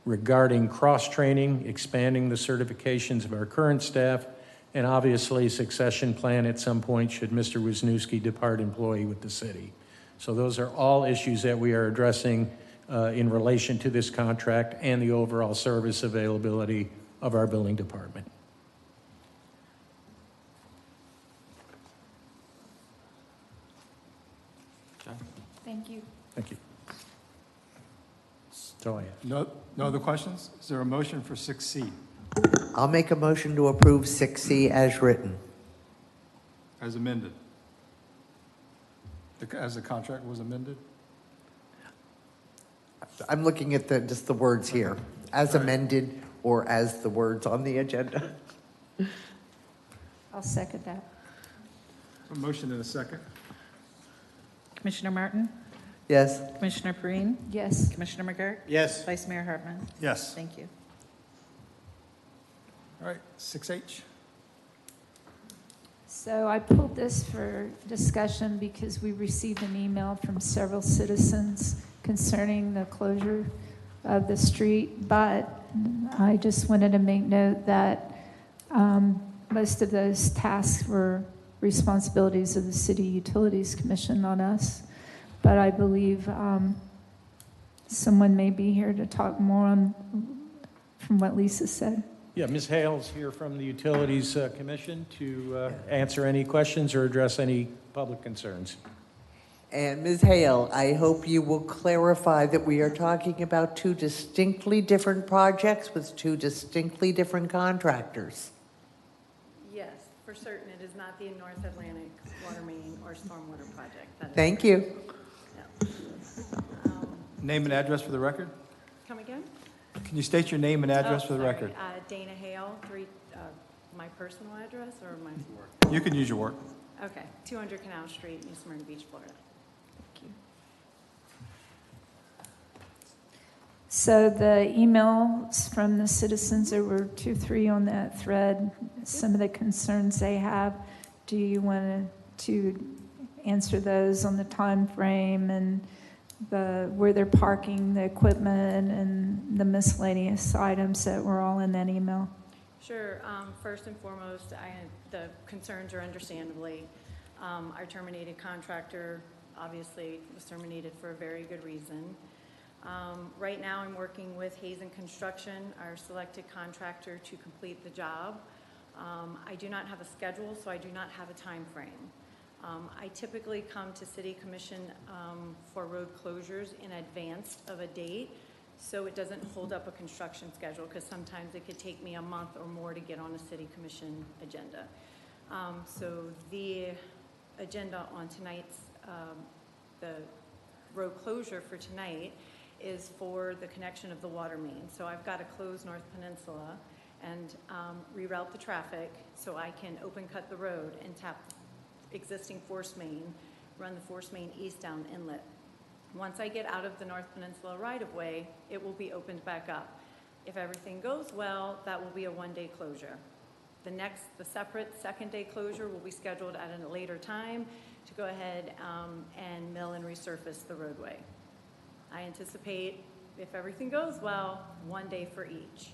regarding cross-training, expanding the certifications of our current staff, and obviously succession plan at some point should Mr. Wisniewski depart employee with the city. So those are all issues that we are addressing in relation to this contract and the overall service availability of our building department. Thank you. Thank you. That's all I have. No other questions? Is there a motion for 6C I'll make a motion to approve 6C as written. as amended? As the contract was amended? I'm looking at just the words here, as amended or as the words on the agenda. I'll second that. A motion and a second. Commissioner Martin? Yes. Commissioner Perrine? Yes. Commissioner McGurk? Yes. Vice Mayor Hartman? Yes. Thank you. All right, 6H. So I pulled this for discussion because we received an email from several citizens concerning the closure of the street, but I just wanted to make note that most of those tasks were responsibilities of the City Utilities Commission, not us. But I believe someone may be here to talk more on from what Lisa said. Yeah, Ms. Hale's here from the Utilities Commission to answer any questions or address any public concerns. And Ms. Hale, I hope you will clarify that we are talking about two distinctly different projects with two distinctly different contractors. Yes, for certain, it is not the North Atlantic Water Main or Stormwater Project. That is Thank correct. you. Name and address for the record? Come again? Can you state your name and address Oh, for the sorry. record? Dana Hale, my personal address or my You can use your work. Okay, 200 Canal Street, New Smyrna Beach, Florida. Thank you. So the emails from the citizens, there were 2, 3 on that thread, some of the concerns they have. Do you want to answer those on the time frame and where they're parking the equipment and the miscellaneous items that were all in that email? Sure. First and foremost, the concerns are understandably. Our terminated contractor obviously was terminated for a very good reason. Right now, I'm working with Hazen Construction, our selected contractor, to complete the job. I do not have a schedule, so I do not have a time frame. I typically come to City Commission for road closures in advance of a date, so it doesn't hold up a construction schedule, because sometimes it could take me a month or more to get on a City Commission agenda. So the agenda on tonight's, the road closure for tonight is for the connection of the water main. So I've got to close North Peninsula and reroute the traffic so I can open cut the road and tap existing force main, run the force main east down inlet. Once I get out of the North Peninsula right-of-way, it will be opened back up. If everything goes well, that will be a one-day closure. The separate second-day closure will be scheduled at a later time to go ahead and mill and resurface the roadway. I anticipate, if everything goes well, 1 day for each.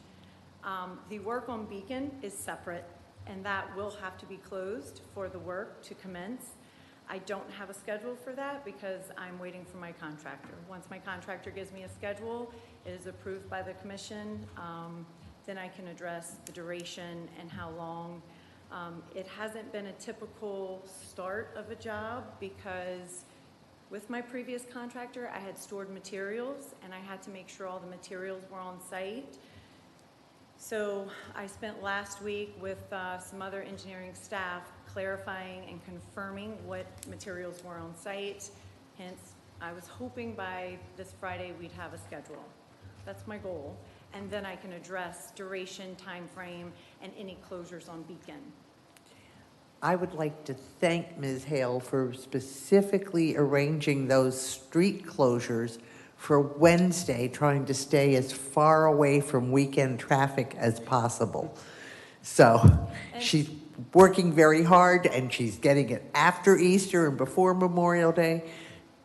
The work on Beacon is separate, and that will have to be closed for the work to commence. I don't have a schedule for that because I'm waiting for my contractor. Once my contractor gives me a schedule, it is approved by the commission, then I can address the duration and how long. It hasn't been a typical start of a job because with my previous contractor, I had stored materials and I had to make sure all the materials were on site. So I spent last week with some other engineering staff clarifying and confirming what materials were on site. Hence, I was hoping by this Friday we'd have a schedule. That's my goal. And then I can address duration, time frame, and any closures on Beacon. I would like to thank Ms. Hale for specifically arranging those street closures for Wednesday, trying to stay as far away from weekend traffic as possible. So she's working very hard, and she's getting it after Easter and before Memorial Day.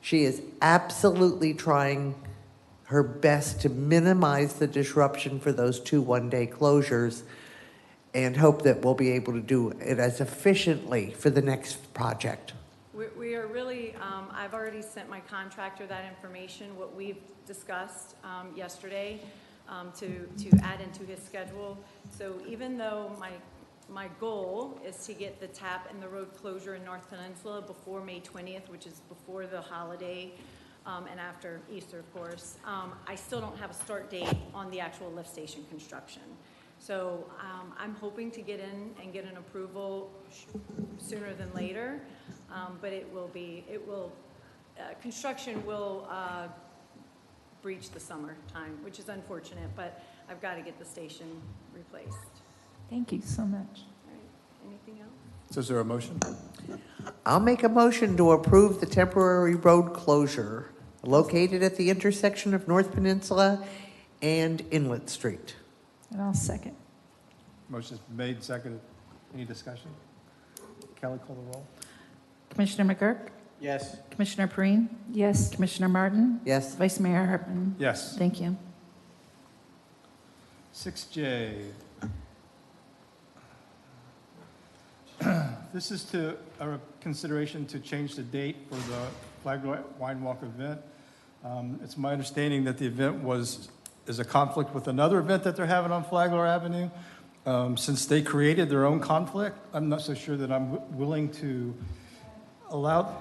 She is absolutely trying her best to minimize the disruption for those 2 one-day closures, and hope that we'll be able to do it as efficiently for the next project. We are really, I've already sent my contractor that information, what we've discussed yesterday, to add into his schedule. So even though my goal is to get the tap and the road closure in North Peninsula before May 20th, which is before the holiday, and after Easter, of course, I still don't have a start date on the actual lift station construction. So I'm hoping to get in and get an approval sooner than later, but construction will breach the summer time, which is unfortunate, but I've got to get the station replaced. Thank you so much. All right, anything else? So is there a motion? I'll make a motion to approve the temporary road closure located at the intersection of North Peninsula and Inlet Street. And I'll second. Motion's made, seconded. Any discussion? Kelly, call the roll. Commissioner McGurk? Yes. Commissioner Perine? Yes. Commissioner Martin? Yes. Vice Mayor Hartman? Yes. Thank you. 6J. This is to a consideration to change the date for the Flag Wine Walk event. It's my understanding that the event is a conflict with another event that they're having on Flagler Avenue. Since they created their own conflict, I'm not so sure that I'm willing to allow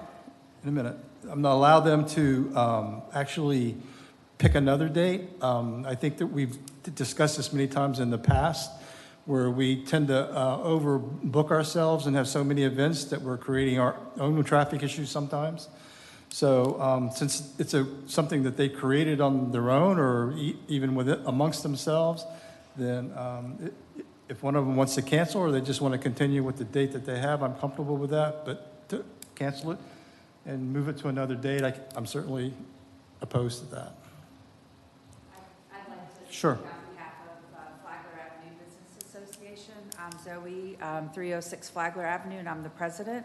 them to actually pick another date. I think that we've discussed this many times in the past, where we tend to overbook ourselves and have so many events that we're creating our own traffic issues sometimes. So since it's something that they created on their own or even with it amongst themselves, then if one of them wants to cancel or they just want to continue with the date that they have, I'm comfortable with that. But to cancel it and move it to another date, I'm certainly opposed to that. I'd like to Sure. speak on behalf of Flagler Avenue Business Association. I'm Zoe, 306 Flagler Avenue, and I'm the president.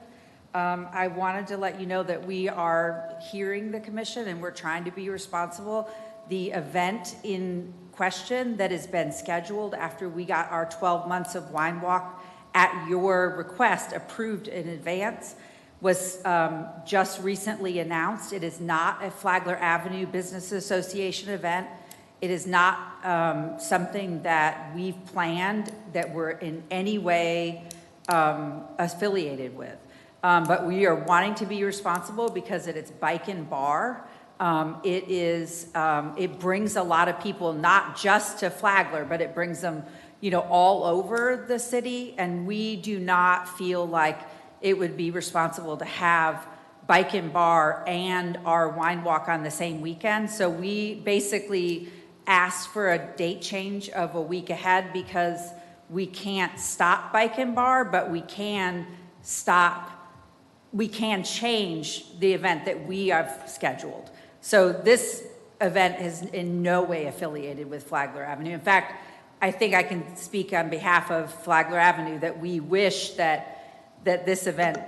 I wanted to let you know that we are hearing the commission and we're trying to be responsible. The event in question that has been scheduled after we got our 12 months of Wine Walk at your request approved in advance was just recently announced. It is not a Flagler Avenue Business Association event. It is not something that we've planned that we're in any way affiliated with. But we are wanting to be responsible because it's Bike and Bar. It brings a lot of people, not just to Flagler, but it brings them, all over the city. And we do not feel like it would be responsible to have Bike and Bar and our Wine Walk on the same weekend. So we basically asked for a date change of a week ahead because we can't stop Bike and Bar, but we can change the event that we have scheduled. So this event is in no way affiliated with Flagler Avenue. In fact, I think I can speak on behalf of Flagler Avenue that we wish that this event,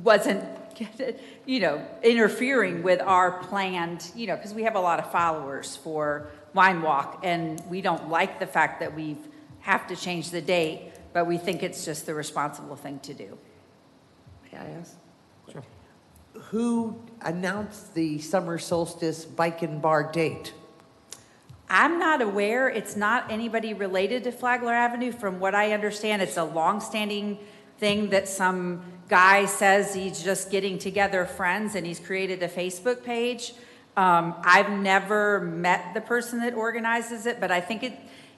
wasn't, interfering with our planned, because we have a lot of followers for Wine Walk, and we don't like the fact that we have to change the date, but we think it's just the responsible thing to do. May I ask? Sure. Who announced the summer solstice bike and bar date? I'm not aware. It's not anybody related to Flagler Avenue. From what I understand, it's a long-standing thing that some guy says he's just getting together friends and he's created a Facebook page. I've never met the person that organizes it, but I think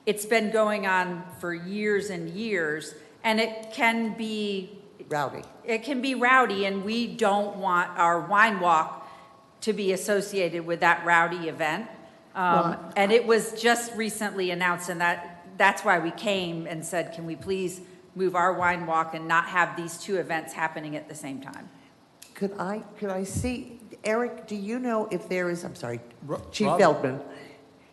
it's been going on for years and years, and it can be rowdy. It can be rowdy, and we don't want our wine walk to be associated with that rowdy event. And it was just recently announced, and that's why we came and said, can we please move our wine walk and not have these two events happening at the same time? Could I see, Eric, do you know if there is, I'm sorry, Chief Rob? Feldman,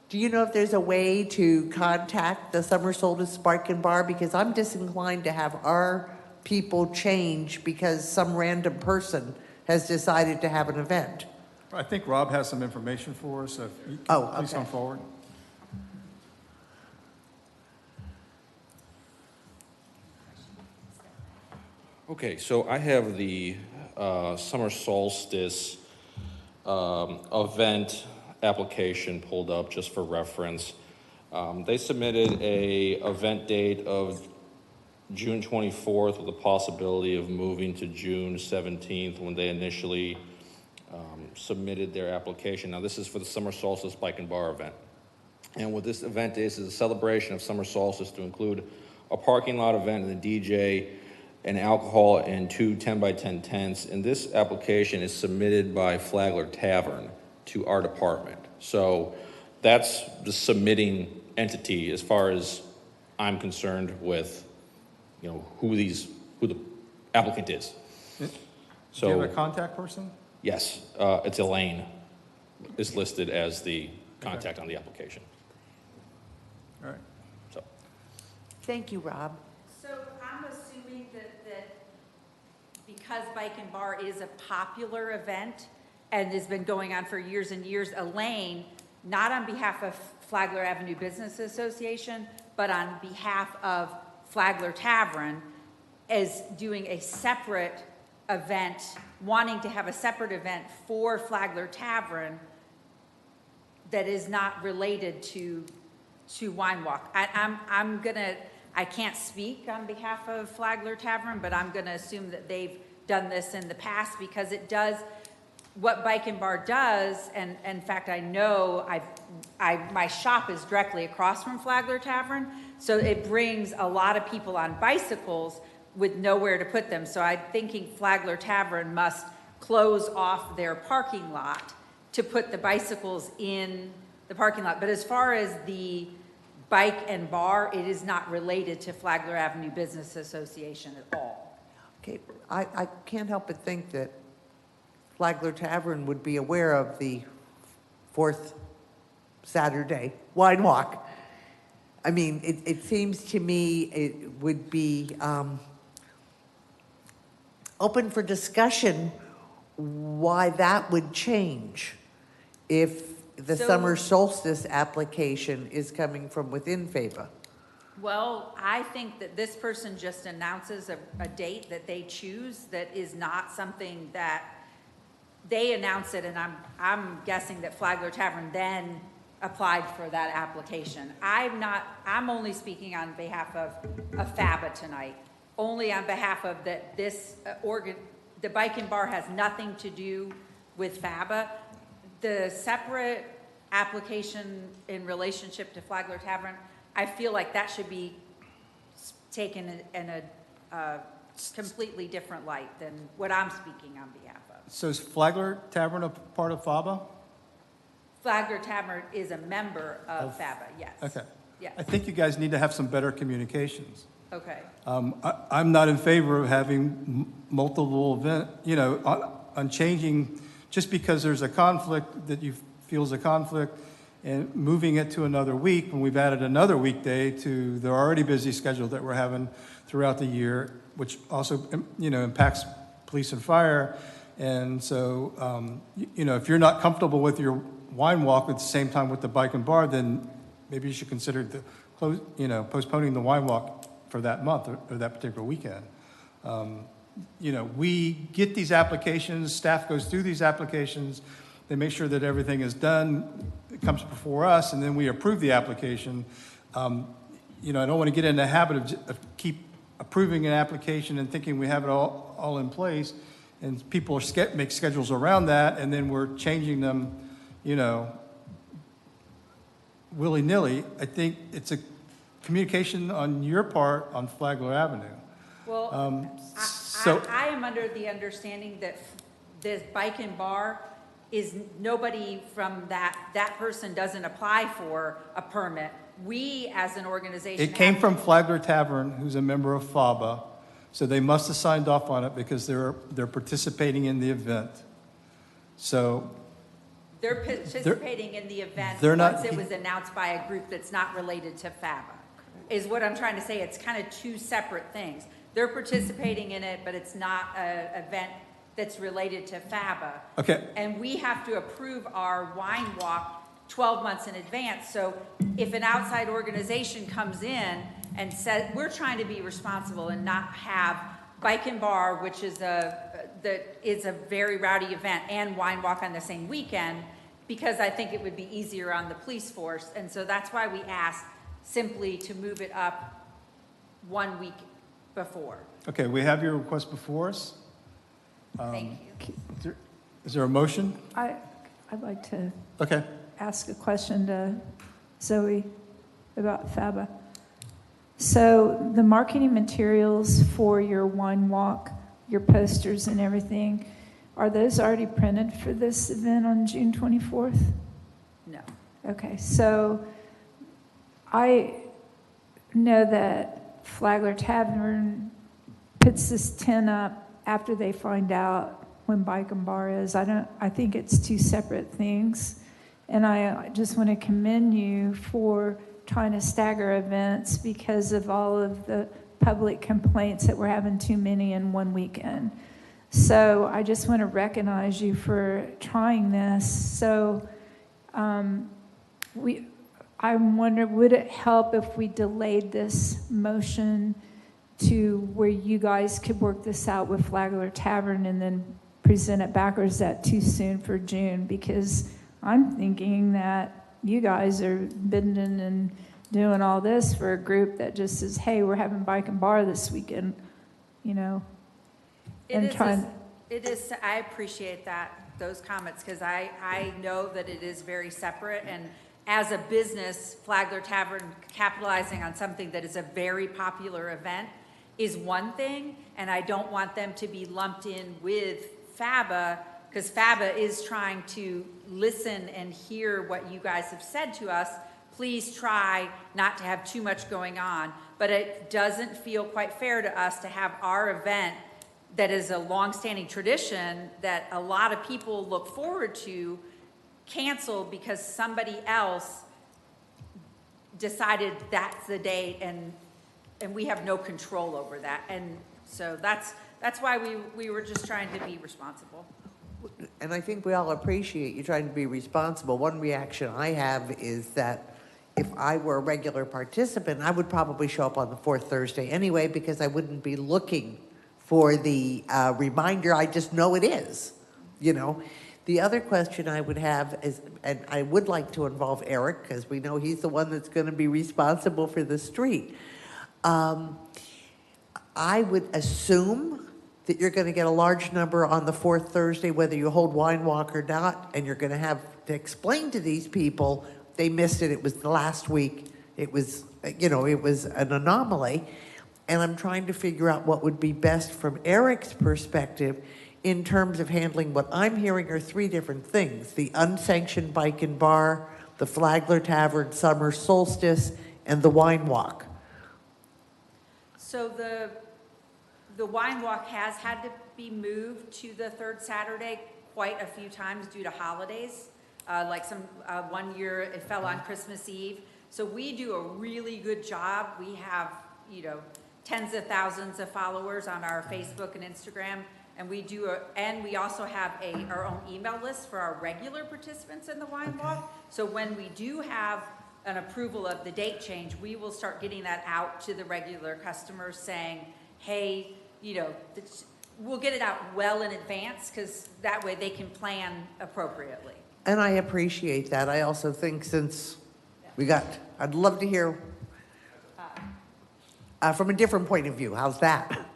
do you know if there's a way to contact the Summer Solstice Bike and Bar? Because I'm disinclined to have our people change because some random person has decided to have an event. I think Rob has some information for us, so if you can please come forward. Okay, so I have the summer solstice event application pulled up just for reference. They submitted a event date of June 24th with the possibility of moving to June 17th when they initially submitted their application. Now, this is for the Summer Solstice Bike and Bar event. And what this event is a celebration of summer solstice to include a parking lot event and a DJ and alcohol and 2 10-by-10 tents. And this application is submitted by Flagler Tavern to our department. So that's the submitting entity as far as I'm concerned with, who the applicant is. Do you have a contact person? Yes, it's Elaine is listed as the contact on the application. All right. So. Thank you, Rob. So I'm assuming that because Bike and Bar is a popular event and has been going on for years and years, Elaine, not on behalf of Flagler Avenue Business Association, but on behalf of Flagler Tavern, is doing a separate event, wanting to have a separate event for Flagler Tavern that is not related to Wine Walk. I can't speak on behalf of Flagler Tavern, but I'm gonna assume that they've done this in the past because it does, what Bike and Bar does, and in fact, I know my shop is directly across from Flagler Tavern, so it brings a lot of people on bicycles with nowhere to put them. So I'm thinking Flagler Tavern must close off their parking lot to put the bicycles in the parking lot. But as far as the Bike and Bar, it is not related to Flagler Avenue Business Association at all. Okay, I can't help but think that Flagler Tavern would be aware of the fourth Saturday wine walk. I mean, it seems to me it would be open for discussion why that would change if the summer solstice application is coming from within FABA. Well, I think that this person just announces a date that they choose that is not something that they announce it, and I'm guessing that Flagler Tavern then applied for that application. I'm only speaking on behalf of FABA tonight, only on behalf of that this the Bike and Bar has nothing to do with FABA. The separate application in relationship to Flagler Tavern, I feel like that should be taken in a completely different light than what I'm speaking on behalf of. So is Flagler Tavern a part of FABA? Flagler Tavern is a member of FABA, yes. Okay. Yes. I think you guys need to have some better communications. Okay. I'm not in favor of having multiple on changing, just because there's a conflict that you feel is a conflict, and moving it to another week when we've added another weekday to the already busy schedule that we're having throughout the year, which also, impacts police and fire. And so, if you're not comfortable with your wine walk at the same time with the bike and bar, then maybe you should consider postponing the wine walk for that month or that particular weekend. We get these applications, staff goes through these applications, they make sure that everything is done, it comes before us, and then we approve the application. I don't want to get in the habit of keep approving an application and thinking we have it all in place, and people make schedules around that, and then we're changing them, willy-nilly. I think it's a communication on your part on Flagler Avenue. Well, I am under the understanding that this bike and bar is nobody from that person doesn't apply for a permit. We, as an organization. It came from Flagler Tavern, who's a member of FABA, so they must have signed off on it because they're participating in the event. So. They're participating in the event once it was announced by a group that's not related to FABA, is what I'm trying to say. It's kind of two separate things. They're participating in it, but it's not an event that's related to FABA. Okay. And we have to approve our wine walk 12 months in advance. So if an outside organization comes in and says, we're trying to be responsible and not have bike and bar, which is a very rowdy event, and wine walk on the same weekend, because I think it would be easier on the police force. And so that's why we asked simply to move it up 1 week before. Okay, we have your request before us. Thank you. Is there a motion? I'd like to Okay. ask a question to Zoe about FABA. So the marketing materials for your wine walk, your posters and everything, are those already printed for this event on June 24th? No. Okay, so I know that Flagler Tavern puts this tent up after they find out when Bike and Bar is. I think it's two separate things. And I just want to commend you for trying to stagger events because of all of the public complaints that we're having too many in one weekend. So I just want to recognize you for trying this. So I wonder, would it help if we delayed this motion to where you guys could work this out with Flagler Tavern and then present it back, or is that too soon for June? Because I'm thinking that you guys are bending and doing all this for a group that just says, hey, we're having bike and bar this weekend, and It is, I appreciate those comments, because I know that it is very separate, and as a business, Flagler Tavern capitalizing on something that is a very popular event is one thing, and I don't want them to be lumped in with FABA, because FABA is trying to listen and hear what you guys have said to us. Please try not to have too much going on, but it doesn't feel quite fair to us to have our event that is a long-standing tradition that a lot of people look forward to canceled because somebody else decided that's the date, and we have no control over that. And so that's why we were just trying to be responsible. And I think we all appreciate you trying to be responsible. One reaction I have is that if I were a regular participant, I would probably show up on the fourth Thursday anyway, because I wouldn't be looking for the reminder. I just know it is, The other question I would have is, and I would like to involve Eric, because we know he's the one that's going to be responsible for the street. I would assume that you're going to get a large number on the fourth Thursday, whether you hold wine walk or not, and you're going to have to explain to these people they missed it. It was the last week. It was, it was an anomaly. And I'm trying to figure out what would be best from Eric's perspective in terms of handling what I'm hearing are three different things: the unsanctioned bike and bar, the Flagler Tavern summer solstice, and the wine walk. So the wine walk has had to be moved to the third Saturday quite a few times due to holidays. One year it fell on Christmas Eve. So we do a really good job. We have, tens of thousands of followers on our Facebook and Instagram. And we also have our own email list for our regular participants in the wine walk. So when we do have an approval of the date change, we will start getting that out to the regular customers saying, hey, we'll get it out well in advance, because that way they can plan appropriately. And I appreciate that. I also think since I'd love to hear from a different point of view. How's that?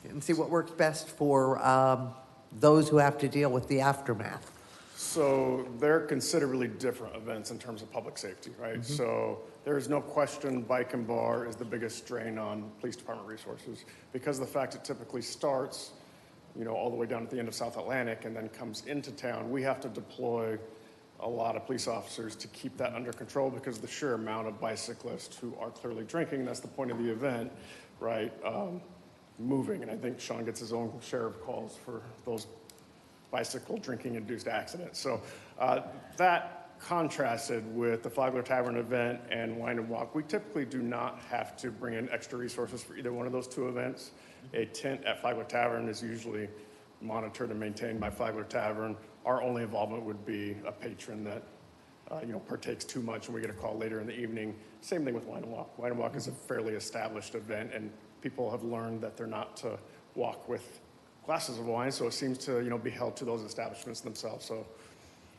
And see what works best for those who have to deal with the aftermath. So they're considerably different events in terms of public safety, right? Mm-hmm. So there's no question Bike and Bar is the biggest drain on police department resources because of the fact it typically starts, all the way down at the end of South Atlantic and then comes into town. We have to deploy a lot of police officers to keep that under control because of the sheer amount of bicyclists who are clearly drinking. That's the point of the event, right? Moving, and I think Sean gets his own share of calls for those bicycle drinking-induced accidents. So that contrasted with the Flagler Tavern event and Wine and Walk, we typically do not have to bring in extra resources for either one of those two events. A tent at Flagler Tavern is usually monitored and maintained by Flagler Tavern. Our only involvement would be a patron that partakes too much and we get a call later in the evening. Same thing with Wine and Walk. Wine and Walk is a fairly established event, and people have learned that they're not to walk with glasses of wine, so it seems to, be held to those establishments themselves.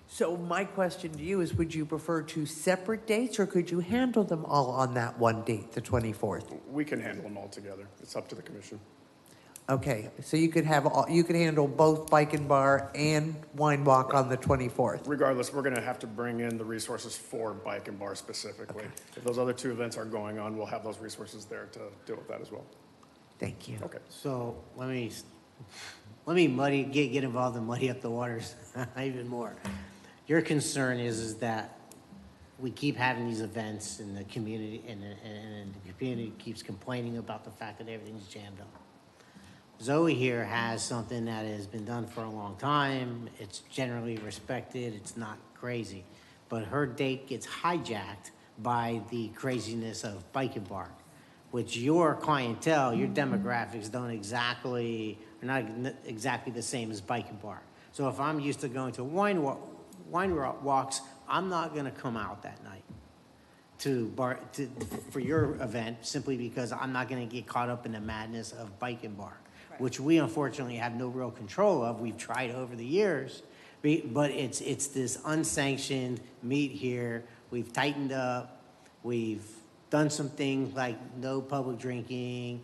So my question to you is, would you prefer two separate dates, or could you handle them all on that one date, the 24th? We can handle them all together. It's up to the commission. Okay, so you could handle both Bike and Bar and Wine Walk on the 24th. Regardless, we're going to have to bring in the resources for Bike and Bar specifically. Okay. If those other two events are going on, we'll have those resources there to deal with that as well. Thank you. Okay. So let me get involved and muddy up the waters even more. Your concern is that we keep having these events in the community, and the community keeps complaining about the fact that everything's jammed up. Zoe here has something that has been done for a long time. It's generally respected. It's not crazy. But her date gets hijacked by the craziness of Bike and Bar, which your clientele, your demographics are not exactly the same as Bike and Bar. So if I'm used to going to wine walks, I'm not going to come out that night for your event, simply because I'm not going to get caught up in the madness of Bike and Bar, which we unfortunately have no real control of. We've tried over the years, but it's this unsanctioned meet here. We've tightened up. We've done some things like no public drinking,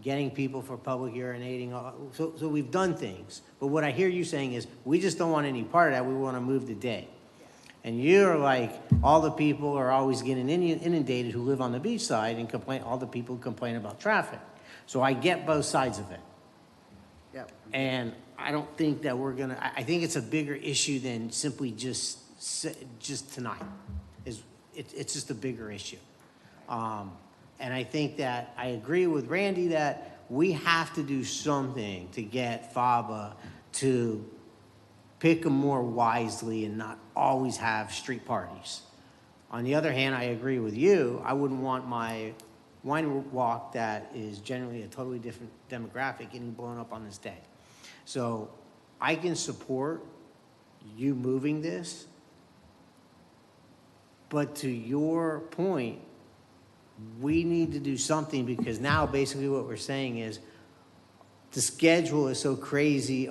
getting people for public urinating. So we've done things. But what I hear you saying is, we just don't want any part of that. We want to move the day. And you're like, all the people are always getting inundated who live on the beach side and complain. All the people complain about traffic. So I get both sides of it. Yep. And I don't think that I think it's a bigger issue than simply just tonight. It's just a bigger issue. And I think that I agree with Randy that we have to do something to get FABA to pick them more wisely and not always have street parties. On the other hand, I agree with you. I wouldn't want my wine walk that is generally a totally different demographic getting blown up on this day. So I can support you moving this, but to your point, we need to do something, because now basically what we're saying is the schedule is so crazy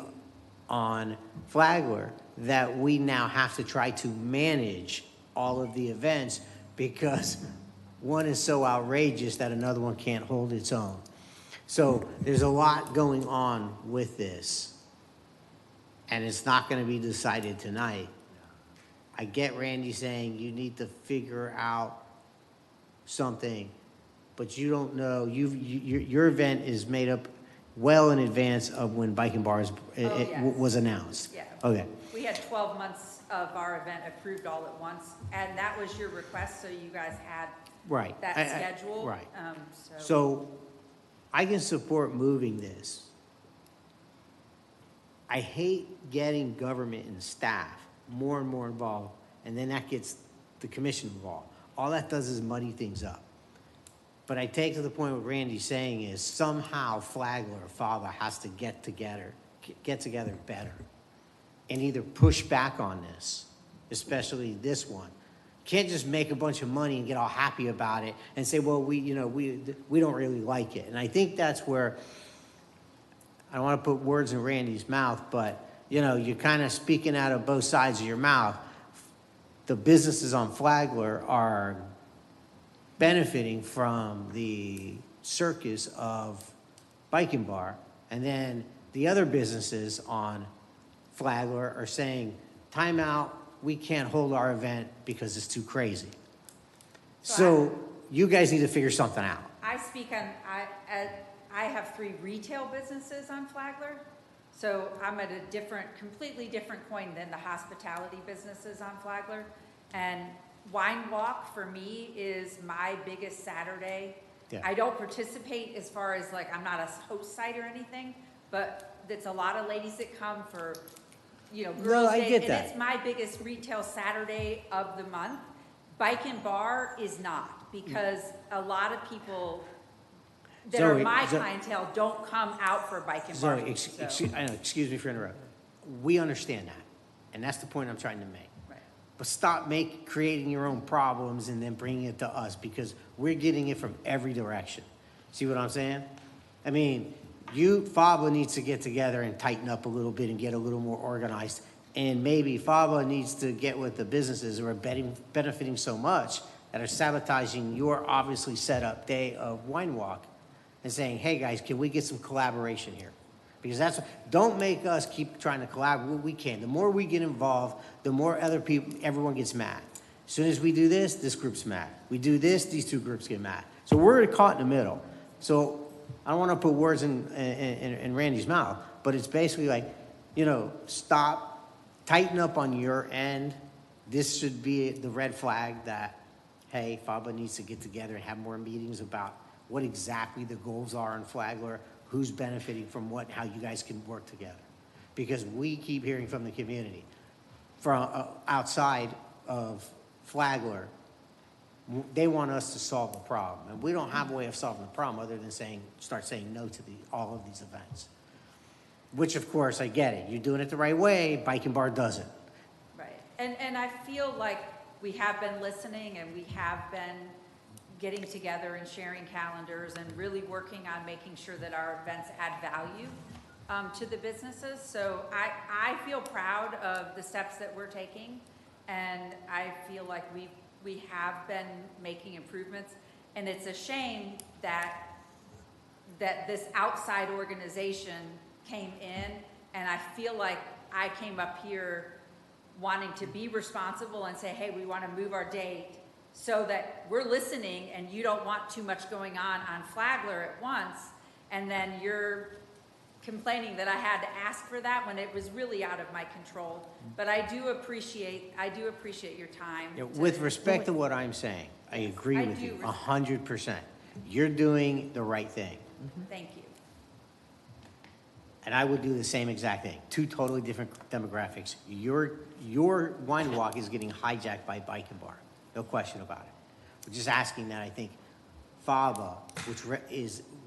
on Flagler that we now have to try to manage all of the events, because one is so outrageous that another one can't hold its own. So there's a lot going on with this, and it's not going to be decided tonight. I get Randy saying you need to figure out something, but you don't know. Your event is made up well in advance of when Bike and Bar was announced. Yeah. Okay. We had 12 months of our event approved all at once, and that was your request, so you guys had Right. that schedule. Right. So I can support moving this. I hate getting government and staff more and more involved, and then that gets the commission involved. All that does is muddy things up. But I take to the point what Randy's saying is somehow Flagler or Father has to get together better and either push back on this, especially this one. Can't just make a bunch of money and get all happy about it and say, well, we don't really like it. And I think that's where, I don't want to put words in Randy's mouth, but you're kind of speaking out of both sides of your mouth. The businesses on Flagler are benefiting from the circus of Biking Bar, and then the other businesses on Flagler are saying, time out, we can't hold our event because it's too crazy. So you guys need to figure something out. I speak on, I have 3 retail businesses on Flagler, so I'm at a completely different coin than the hospitality businesses on Flagler. And Wine Walk for me is my biggest Saturday. Yeah. I don't participate as far as I'm not a host site or anything, but it's a lot of ladies that come for, Girls' I Day, get and that. it's my biggest retail Saturday of the month. Bike and Bar is not, because a lot of people that are my clientele don't come out for Bike and Bar. Zoe, excuse me for interrupting. We understand that, and that's the point I'm trying to make. Right. But stop creating your own problems and then bringing it to us, because we're getting it from every direction. See what I'm saying? I mean, FABA needs to get together and tighten up a little bit and get a little more organized. And maybe FABA needs to get with the businesses who are benefiting so much that are sabotaging your obviously set up day of Wine Walk and saying, hey guys, can we get some collaboration here? Because don't make us keep trying to collaborate. We can. The more we get involved, the more everyone gets mad. As soon as we do this group's mad. We do this, these 2 groups get mad. So we're caught in the middle. So I don't want to put words in Randy's mouth, but it's basically stop, tighten up on your end. This should be the red flag that, hey, FABA needs to get together and have more meetings about what exactly the goals are in Flagler, who's benefiting from what, how you guys can work together. Because we keep hearing from the community, from outside of Flagler, they want us to solve the problem. And we don't have a way of solving the problem other than start saying no to all of these events. Which, of course, I get it. You're doing it the right way. Bike and Bar doesn't. Right. And I feel like we have been listening and we have been getting together and sharing calendars and really working on making sure that our events add value to the businesses. So I feel proud of the steps that we're taking, and I feel like we have been making improvements. And it's a shame that this outside organization came in, and I feel like I came up here wanting to be responsible and say, hey, we want to move our date so that we're listening and you don't want too much going on Flagler at once, and then you're complaining that I had to ask for that when it was really out of my control. But I do appreciate your time. With respect to what I'm saying, I agree with you 100%. You're doing the right thing. Thank you. And I would do the same exact thing. 2 totally different demographics. Your Wine Walk is getting hijacked by Bike and Bar. No question about it. We're just asking that. I think FABA,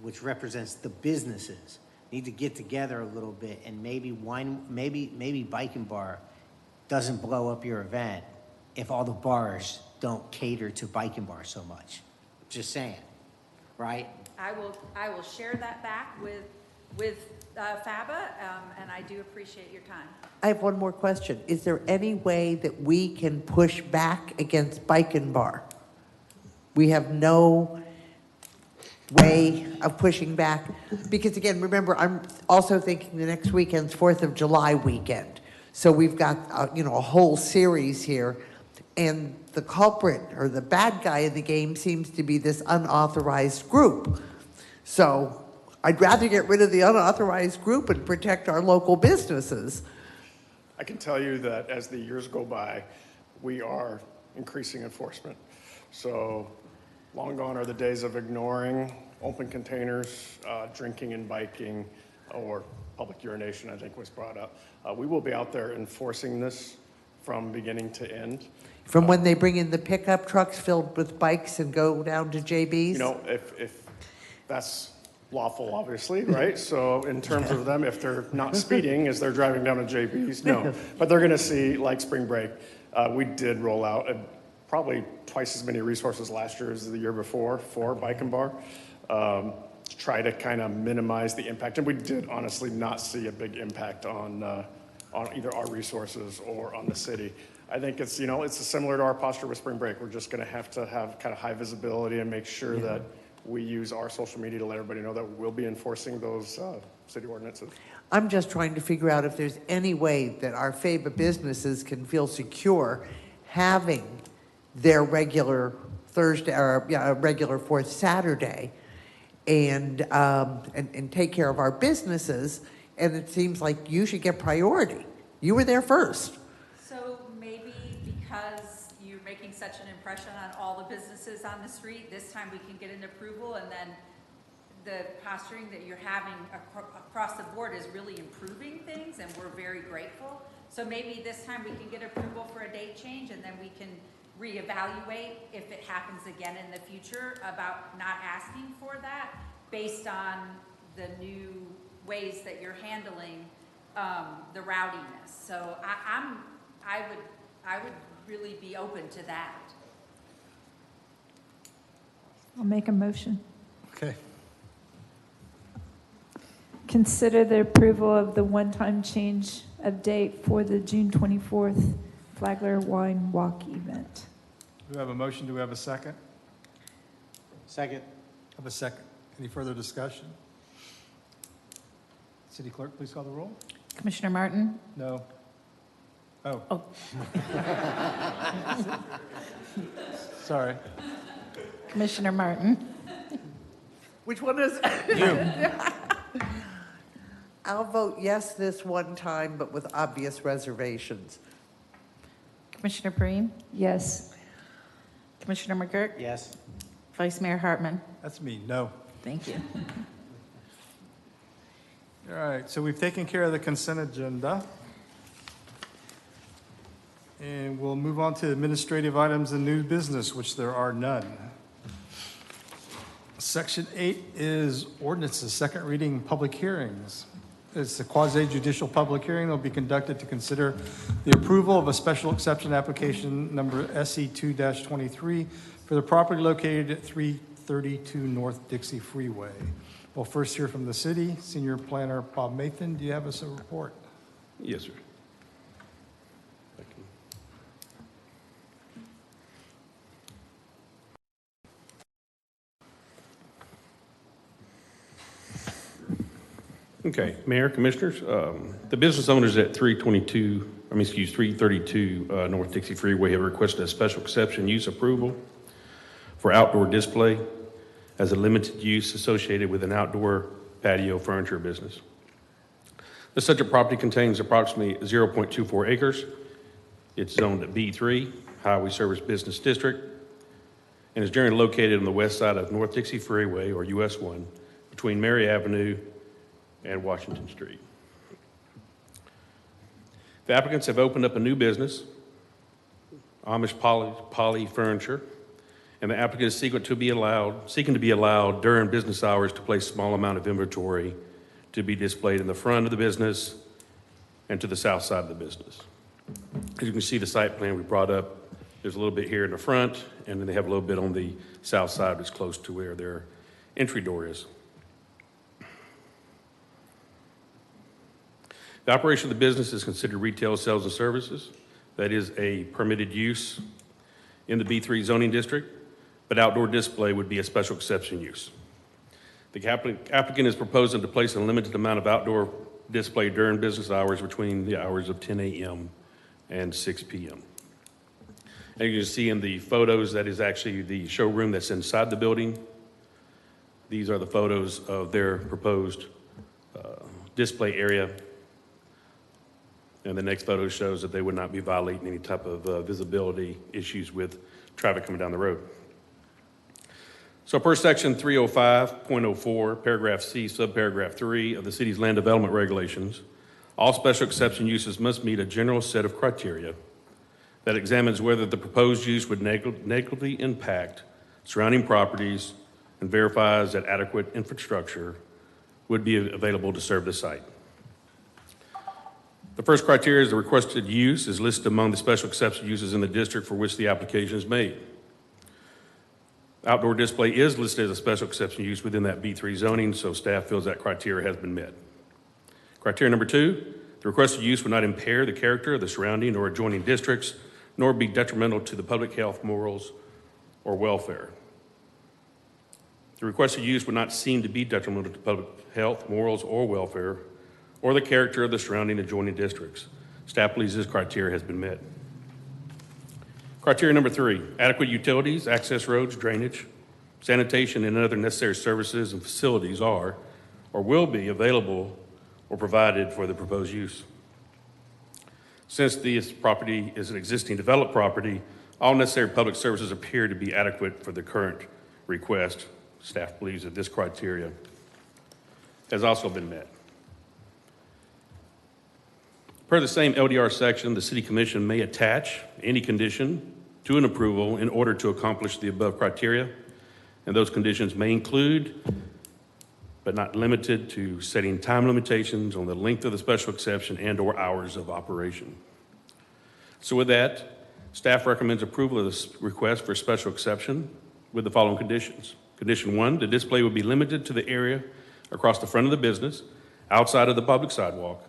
which represents the businesses, need to get together a little bit, and maybe Bike and Bar doesn't blow up your event if all the bars don't cater to Bike and Bar so much. Just saying, right? I will share that back with FABA, and I do appreciate your time. I have one more question. Is there any way that we can push back against Bike and Bar? We have no way of pushing back, because again, remember, I'm also thinking the next weekend's 4th of July weekend. So we've got a whole series here, and the culprit or the bad guy in the game seems to be this unauthorized group. So I'd rather get rid of the unauthorized group and protect our local businesses. I can tell you that as the years go by, we are increasing enforcement. So long gone are the days of ignoring open containers, drinking and biking, or public urination, I think was brought up. We will be out there enforcing this from beginning to end. From when they bring in the pickup trucks filled with bikes and go down to JB's? You know, if that's lawful, obviously, right? So in terms of them, if they're not speeding as they're driving down to JB's, no. But they're going to see, like spring break, we did roll out probably twice as many resources last year as the year before for Bike and Bar, to try to kind of minimize the impact. And we did honestly not see a big impact on either our resources or on the city. I think it's, you know, it's similar to our posture with spring break. We're just going to have kind of high visibility and make sure that we use our social media to let everybody know that we'll be enforcing those city ordinances. I'm just trying to figure out if there's any way that our FABA businesses can feel secure having their regular Thursday or regular fourth Saturday and take care of our businesses. And it seems like you should get priority. You were there first. So maybe because you're making such an impression on all the businesses on the street, this time we can get an approval, and then the posturing that you're having across the board is really improving things, and we're very grateful. So maybe this time we can get approval for a date change, and then we can reevaluate if it happens again in the future about not asking for that based on the new ways that you're handling the rowdiness. So I would really be open to that. I'll make a motion. Okay. Consider the approval of the one-time change of date for the June 24th Flagler Wine Walk event. Do we have a motion? Do we have a second? Second. Have a second. Any further discussion? City Clerk, please call the roll. Commissioner Martin? No. Oh. Oh. Sorry. Commissioner Martin? Which one is You. I'll vote yes this one time, but with obvious reservations. Commissioner Breen? Yes. Commissioner McGurk? Yes. Vice Mayor Hartman? That's me. No. Thank you. All right, so we've taken care of the consent agenda. And we'll move on to administrative items and new business, which there are none. Section 8 is ordinances, second reading, public hearings. It's a quasi-judicial public hearing that will be conducted to consider the approval of a special exception application number SE 2-23 for the property located at 332 North Dixie Freeway. We'll first hear from the city. Senior Planner Bob Mathan, do you have us a report? Yes, sir. Okay, Mayor, Commissioners, the business owners at 332 North Dixie Freeway have requested a special exception use approval for outdoor display as a limited use associated with an outdoor patio furniture business. The subject property contains approximately 0.24 acres. It's zoned at B3, Highway Service Business District, and is generally located on the west side of North Dixie Freeway, or US 1, between Mary Avenue and Washington Street. The applicants have opened up a new business, Amish Poly Furniture, and the applicant is seeking to be allowed during business hours to place a small amount of inventory to be displayed in the front of the business and to the south side of the business. As you can see, the site plan we brought up, there's a little bit here in the front, and then they have a little bit on the south side that's close to where their entry door is. The operation of the business is considered retail sales and services. That is a permitted use in the B3 zoning district, but outdoor display would be a special exception use. The applicant is proposing to place a limited amount of outdoor display during business hours between the hours of 10 a.m. and 6 p.m. And you can see in the photos, that is actually the showroom that's inside the building. These are the photos of their proposed display area. And the next photo shows that they would not be violating any type of visibility issues with traffic coming down the road. So per section 305.04, paragraph C, subparagraph 3 of the city's land development regulations, all special exception uses must meet a general set of criteria that examines whether the proposed use would negatively impact surrounding properties and verifies that adequate infrastructure would be available to serve the site. The first criteria is the requested use is listed among the special exception uses in the district for which the application is made. Outdoor display is listed as a special exception use within that B3 zoning, so staff feels that criteria has been met. Criteria number 2, the requested use would not impair the character of the surrounding or adjoining districts, nor be detrimental to the public health, morals, or welfare. The requested use would not seem to be detrimental to public health, morals, or welfare, or the character of the surrounding adjoining districts. Staff believes this criteria has been met. Criteria number 3, adequate utilities, access roads, drainage, sanitation, and other necessary services and facilities are or will be available or provided for the proposed use. Since this property is an existing developed property, all necessary public services appear to be adequate for the current request. Staff believes that this criteria has also been met. Per the same LDR section, the City Commission may attach any condition to an approval in order to accomplish the above criteria, and those conditions may include, but not limited to, setting time limitations on the length of the special exception and/or hours of operation. So with that, staff recommends approval of this request for special exception with the following conditions. Condition 1, the display will be limited to the area across the front of the business, outside of the public sidewalk,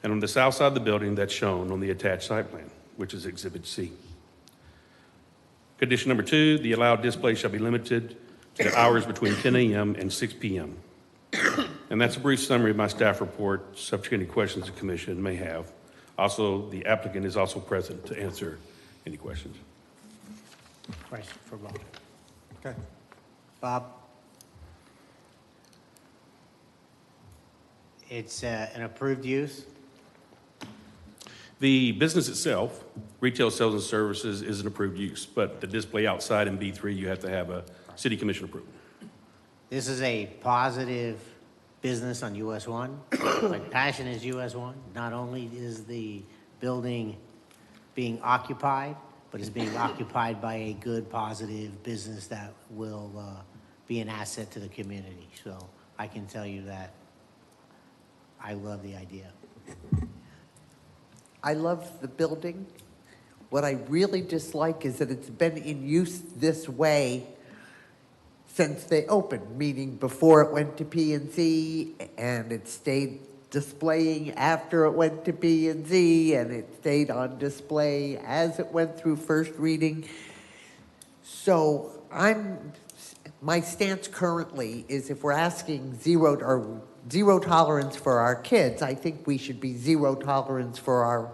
and on the south side of the building that's shown on the attached site plan, which is Exhibit C. Condition number 2, the allowed display shall be limited to the hours between 10 a.m. and 6 p.m. And that's a brief summary of my staff report, subject to any questions the commission may have. Also, the applicant is also present to answer any questions. Question for Bob. Okay. Bob? It's an approved use? The business itself, retail sales and services, is an approved use, but the display outside in B3, you have to have a city commission approval. This is a positive business on US 1. Like Passion is US 1. Not only is the building being occupied, but it's being occupied by a good, positive business that will be an asset to the community. So I can tell you that I love the idea. I love the building. What I really dislike is that it's been in use this way since they opened, meaning before it went to P&Z, and it stayed displaying after it went to P&Z, and it stayed on display as it went through first reading. So my stance currently is if we're asking zero tolerance for our kids, I think we should be zero tolerance for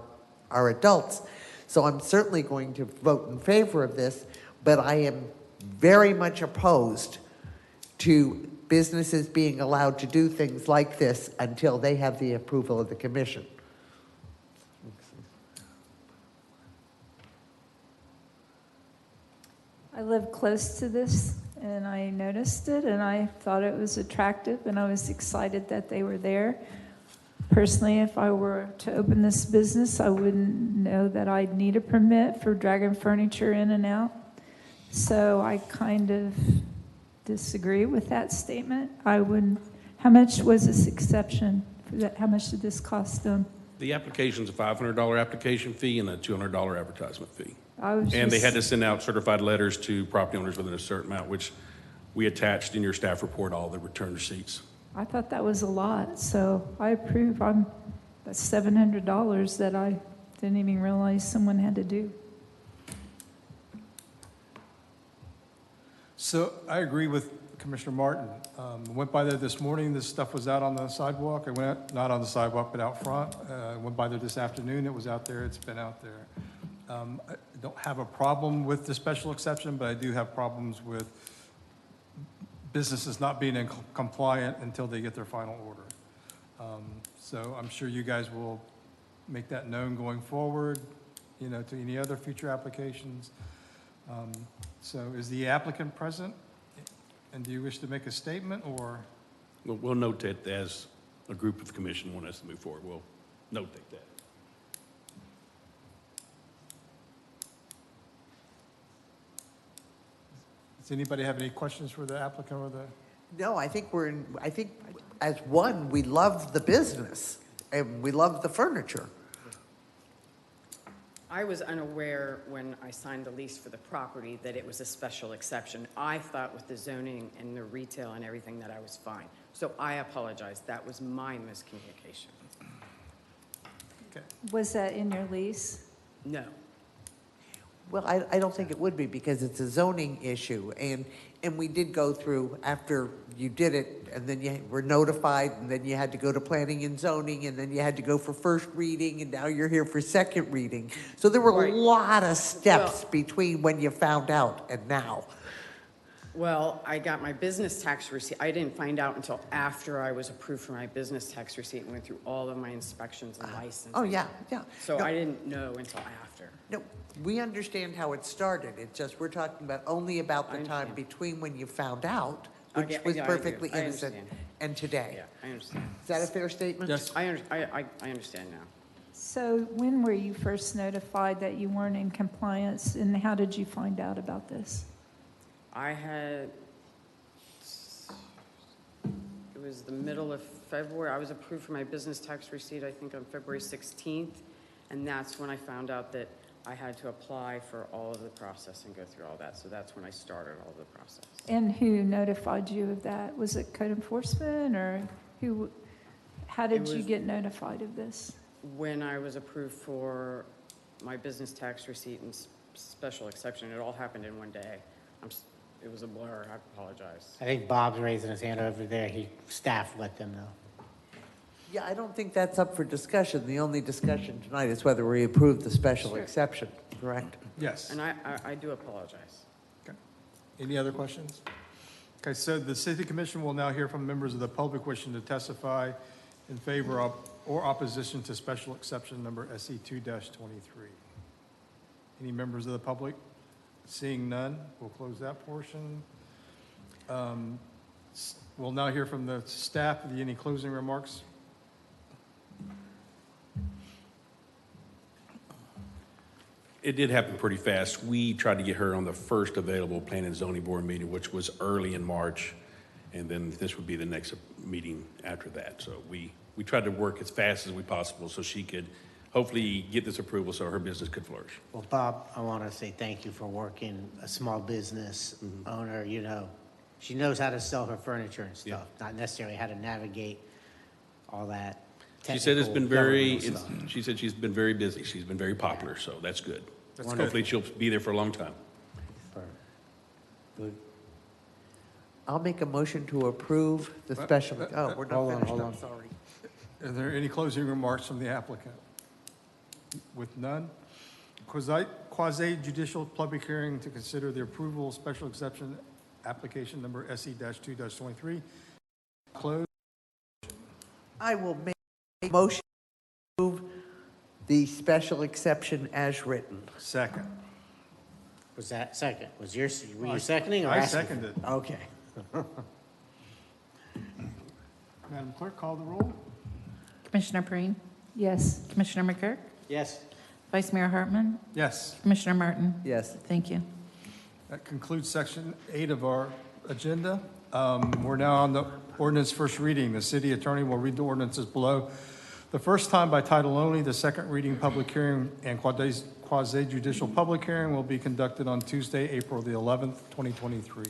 our adults. So I'm certainly going to vote in favor of this, but I am very much opposed to businesses being allowed to do things like this until they have the approval of the commission. I live close to this, and I noticed it, and I thought it was attractive, and I was excited that they were there. Personally, if I were to open this business, I wouldn't know that I'd need a permit for dragging furniture in and out. So I kind of disagree with that statement. I wouldn't. How much was this exception for that? How much did this cost them? The application's a $500 application fee and a $200 advertisement fee. And they had to send out certified letters to property owners within a certain amount, which we attached in your staff report, all the return receipts. I thought that was a lot, so I approve. That's $700 that I didn't even realize someone had to do. So I agree with Commissioner Martin. Went by there this morning, this stuff was out on the sidewalk. I went out, not on the sidewalk, but out front. Went by there this afternoon, it was out there, it's been out there. I don't have a problem with the special exception, but I do have problems with businesses not being compliant until they get their final order. So I'm sure you guys will make that known going forward, to any other future applications. So is the applicant present? And do you wish to make a statement, or? We'll notate that as a group of the commission want us to move forward. We'll notate that. Does anybody have any questions for the applicant or the? No, I think I think as one, we love the business and we love the furniture. I was unaware when I signed the lease for the property that it was a special exception. I thought with the zoning and the retail and everything that I was fine. So I apologize. That was my miscommunication. Was that in your lease? No. Well, I don't think it would be because it's a zoning issue. And we did go through after you did it, and then you were notified, and then you had to go to planning and zoning, and then you had to go for first reading, and now you're here for second reading. So there were a lot of steps between when you found out and now. Well, I got my business tax receipt. I didn't find out until after I was approved for my business tax receipt and went through all of my inspections and licensing. Oh, yeah. So No. I didn't know until after. No, we understand how it started. It's just, we're talking only about the time between when you found out, which Okay, was yeah, I do. perfectly I innocent, understand. and today. Yeah, I understand. Is that a fair statement? Yes. I understand now. So when were you first notified that you weren't in compliance, and how did you find out about this? It was the middle of February. I was approved for my business tax receipt, I think, on February 16th. And that's when I found out that I had to apply for all of the process and go through all that. So that's when I started all the process. And who notified you of that? Was it code enforcement, or who? How did you get notified of this? When I was approved for my business tax receipt and special exception, it all happened in one day. It was a blur. I apologize. I think Bob's raising his hand over there. Staff let them know. Yeah, I don't think that's up for discussion. The only discussion tonight is whether we approve the special exception, correct? Yes. And I do apologize. Okay. Any other questions? Okay, so the city commission will now hear from members of the public wishing to testify in favor of or opposition to special exception number SE 2-23. Any members of the public? Seeing none, we'll close that portion. We'll now hear from the staff. Any closing remarks? It did happen pretty fast. We tried to get her on the first available Planning and Zoning Board meeting, which was early in March, and then this would be the next meeting after that. So we tried to work as fast as we possible so she could hopefully get this approval so her business could flourish. Well, Bob, I want to say thank you for working a small business owner. You know, she knows how to sell her furniture and stuff, not necessarily how to navigate all that. She said it's been very, technical stuff. she said she's been very busy. She's been very popular, so that's good. That's Hopefully she'll be there for a long time. Good. I'll make a motion to approve the special, oh, we're not finished, I'm sorry. Are there any closing remarks from the applicant? With none, quasi judicial public hearing to consider the approval of special exception application number SE-2-23. Closed. I will make a motion to approve the special exception as written. Second. Was that second? Were you seconding or I asking? seconded. Okay. Madam Clerk, call the roll. Commissioner Breen? Yes. Commissioner McGurk? Yes. Vice Mayor Hartman? Yes. Commissioner Martin? Yes. Thank you. That concludes section 8 of our agenda. We're now on the ordinance first reading. The city attorney will read the ordinances below. The first time by title only, the second reading, public hearing, and quasi-judicial public hearing will be conducted on Tuesday, April the 11th, 2023.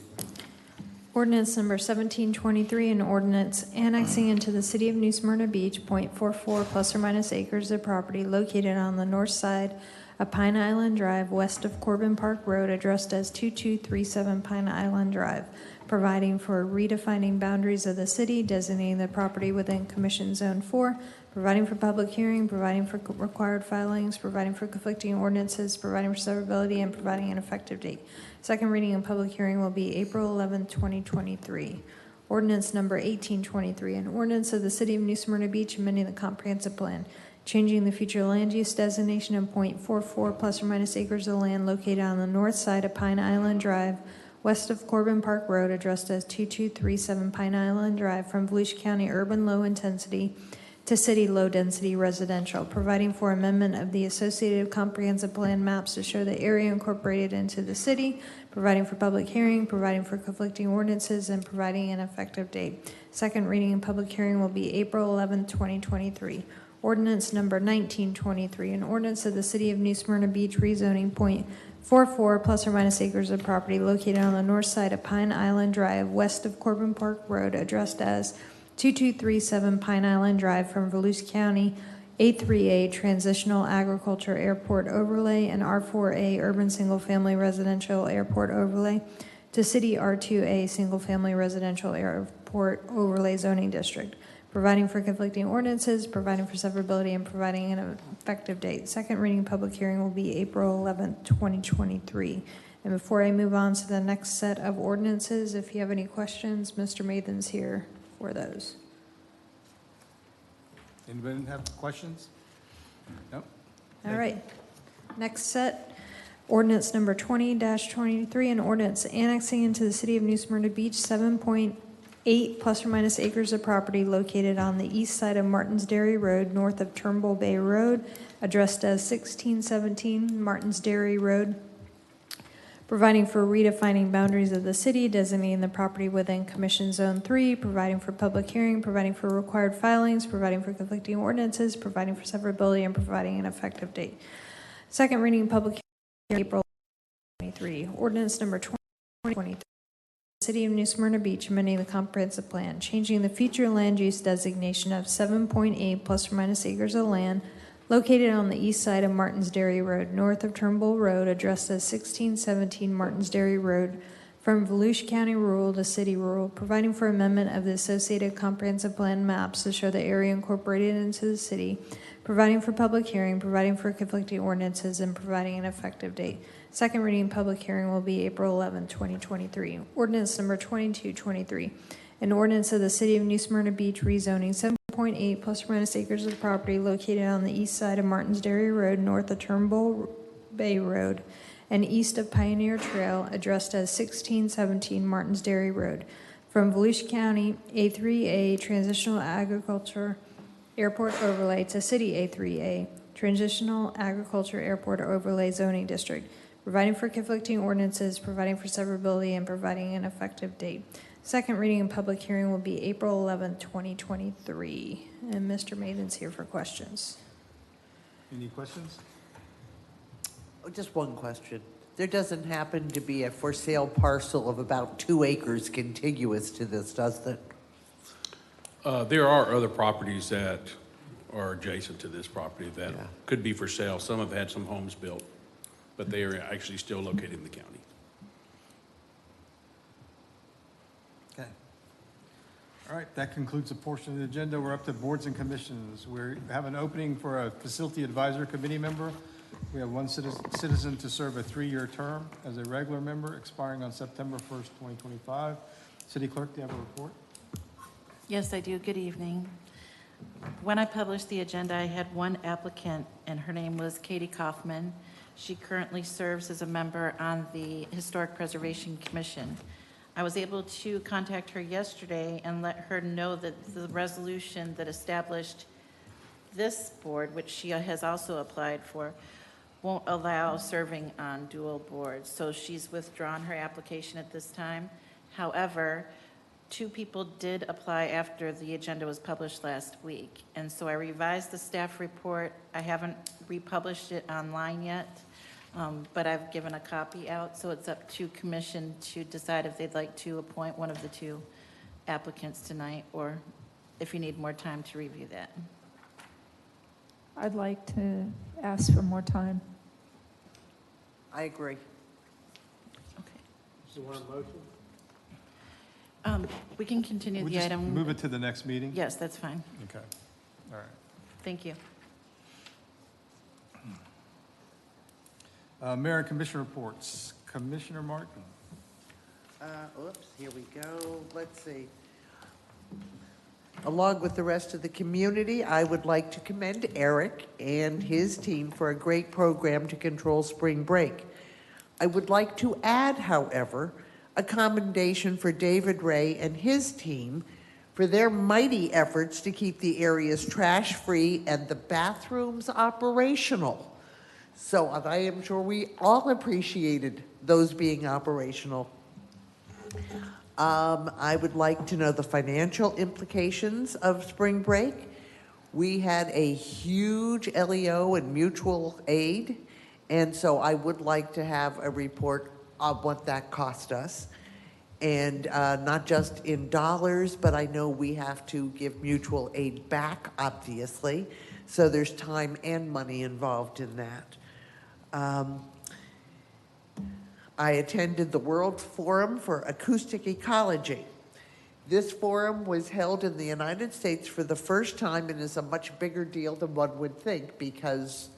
Ordinance number 1723, an ordinance annexing into the city of New Smyrna Beach .44 plus or minus acres of property located on the north side of Pine Island Drive, west of Corbin Park Road, addressed as 2237 Pine Island Drive, providing for redefining boundaries of the city, designating the property within Commission Zone 4, providing for public hearing, providing for required filings, providing for conflicting ordinances, providing for severability, and providing an effective date. Second reading and public hearing will be April 11, 2023. Ordinance number 1823, an ordinance of the City of New Smyrna Beach amending the comprehensive plan, changing the future land use designation of .44 plus or minus acres of land located on the north side of Pine Island Drive, west of Corbin Park Road, addressed as 2237 Pine Island Drive, from Volusia County urban low intensity to city low-density residential, providing for amendment of the associated comprehensive plan maps to show the area incorporated into the city, providing for public hearing, providing for conflicting ordinances, and providing an effective date. Second reading and public hearing will be April 11, 2023. Ordinance number 1923, an ordinance of the City of New Smyrna Beach rezoning .44 plus or minus acres of property located on the north side of Pine Island Drive, west of Corbin Park Road, addressed as 2237 Pine Island Drive from Volusia County, A3A Transitional Agriculture Airport Overlay and R4A Urban Single Family Residential Airport Overlay to City R2A Single Family Residential Airport Overlay Zoning District, providing for conflicting ordinances, providing for severability, and providing an effective date. Second reading public hearing will be April 11th, 2023. And before I move on to the next set of ordinances, if you have any questions, Mr. Mathen's here for those. Anybody have questions? Nope. All right. Next set, ordinance number 20-23, an ordinance annexing into the City of New Smyrna Beach 7.8 plus or minus acres of property located on the east side of Martins Dairy Road, north of Turnbull Bay Road, addressed as 1617 Martins Dairy Road, providing for redefining boundaries of the city, designating the property within Commission Zone 3, providing for public hearing, providing for required filings, providing for conflicting ordinances, providing for severability, and providing an effective date. Second reading public hearing, April 23. Ordinance number 2023. City of New Smyrna Beach amending the comprehensive plan, changing the future land use designation of 7.8 plus or minus acres of land located on the east side of Martins Dairy Road, north of Turnbull Road, addressed as 1617 Martins Dairy Road, from Volusia County rural to city rural, providing for amendment of the associated comprehensive plan maps to show the area incorporated into the city, providing for public hearing, providing for conflicting ordinances, and providing an effective date. Second reading public hearing will be April 11, 2023. Ordinance number 2223, an ordinance of the City of New Smyrna Beach rezoning 7.8 plus or minus acres of property located on the east side of Martins Dairy Road, north of Turnbull Bay Road, and east of Pioneer Trail, addressed as 1617 Martins Dairy Road, from Volusia County A3A Transitional Agriculture Airport Overlay to City A3A Transitional Agriculture Airport Overlay Zoning District, providing for conflicting ordinances, providing for severability, and providing an effective date. Second reading and public hearing will be April 11, 2023. And Mr. Mathen's here for questions. Any questions? Oh, just one question. There doesn't happen to be a for sale parcel of about 2 acres contiguous to this, does it? There are other properties that are adjacent to this property that could be for sale. Some have had some homes built, but they are actually still located in the county. Okay. All right, that concludes the portion of the agenda. We're up to boards and commissions. We have an opening for a facility advisor committee member. We have one citizen to serve a 3-year term as a regular member expiring on September 1st, 2025. City Clerk, do you have a report? Yes, I do. Good evening. When I published the agenda, I had one applicant, and her name was Katie Kaufman. She currently serves as a member on the Historic Preservation Commission. I was able to contact her yesterday and let her know that the resolution that established this board, which she has also applied for, won't allow serving on dual boards. So she's withdrawn her application at this time. However, 2 people did apply after the agenda was published last week. And so I revised the staff report. I haven't republished it online yet, but I've given a copy out. So it's up to commission to decide if they'd like to appoint one of the 2 applicants tonight, or if you need more time to review that. I'd like to ask for more time. I agree. Do you want a motion? We can continue We'll the just item. move it to the next meeting? Yes, that's fine. Okay. All right. Thank you. Mayor and Commissioner reports. Commissioner Martin. Oops, here we go. Let's see. Along with the rest of the community, I would like to commend Eric and his team for a great program to control spring break. I would like to add, however, a commendation for David Ray and his team for their mighty efforts to keep the areas trash-free and the bathrooms operational. So I am sure we all appreciated those being operational. I would like to know the financial implications of spring break. We had a huge LEO and mutual aid, and so I would like to have a report of what that cost us. And not just in dollars, but I know we have to give mutual aid back, obviously. So there's time and money involved in that. I attended the World Forum for Acoustic Ecology. This forum was held in the United States for the first time and is a much bigger deal than one would think because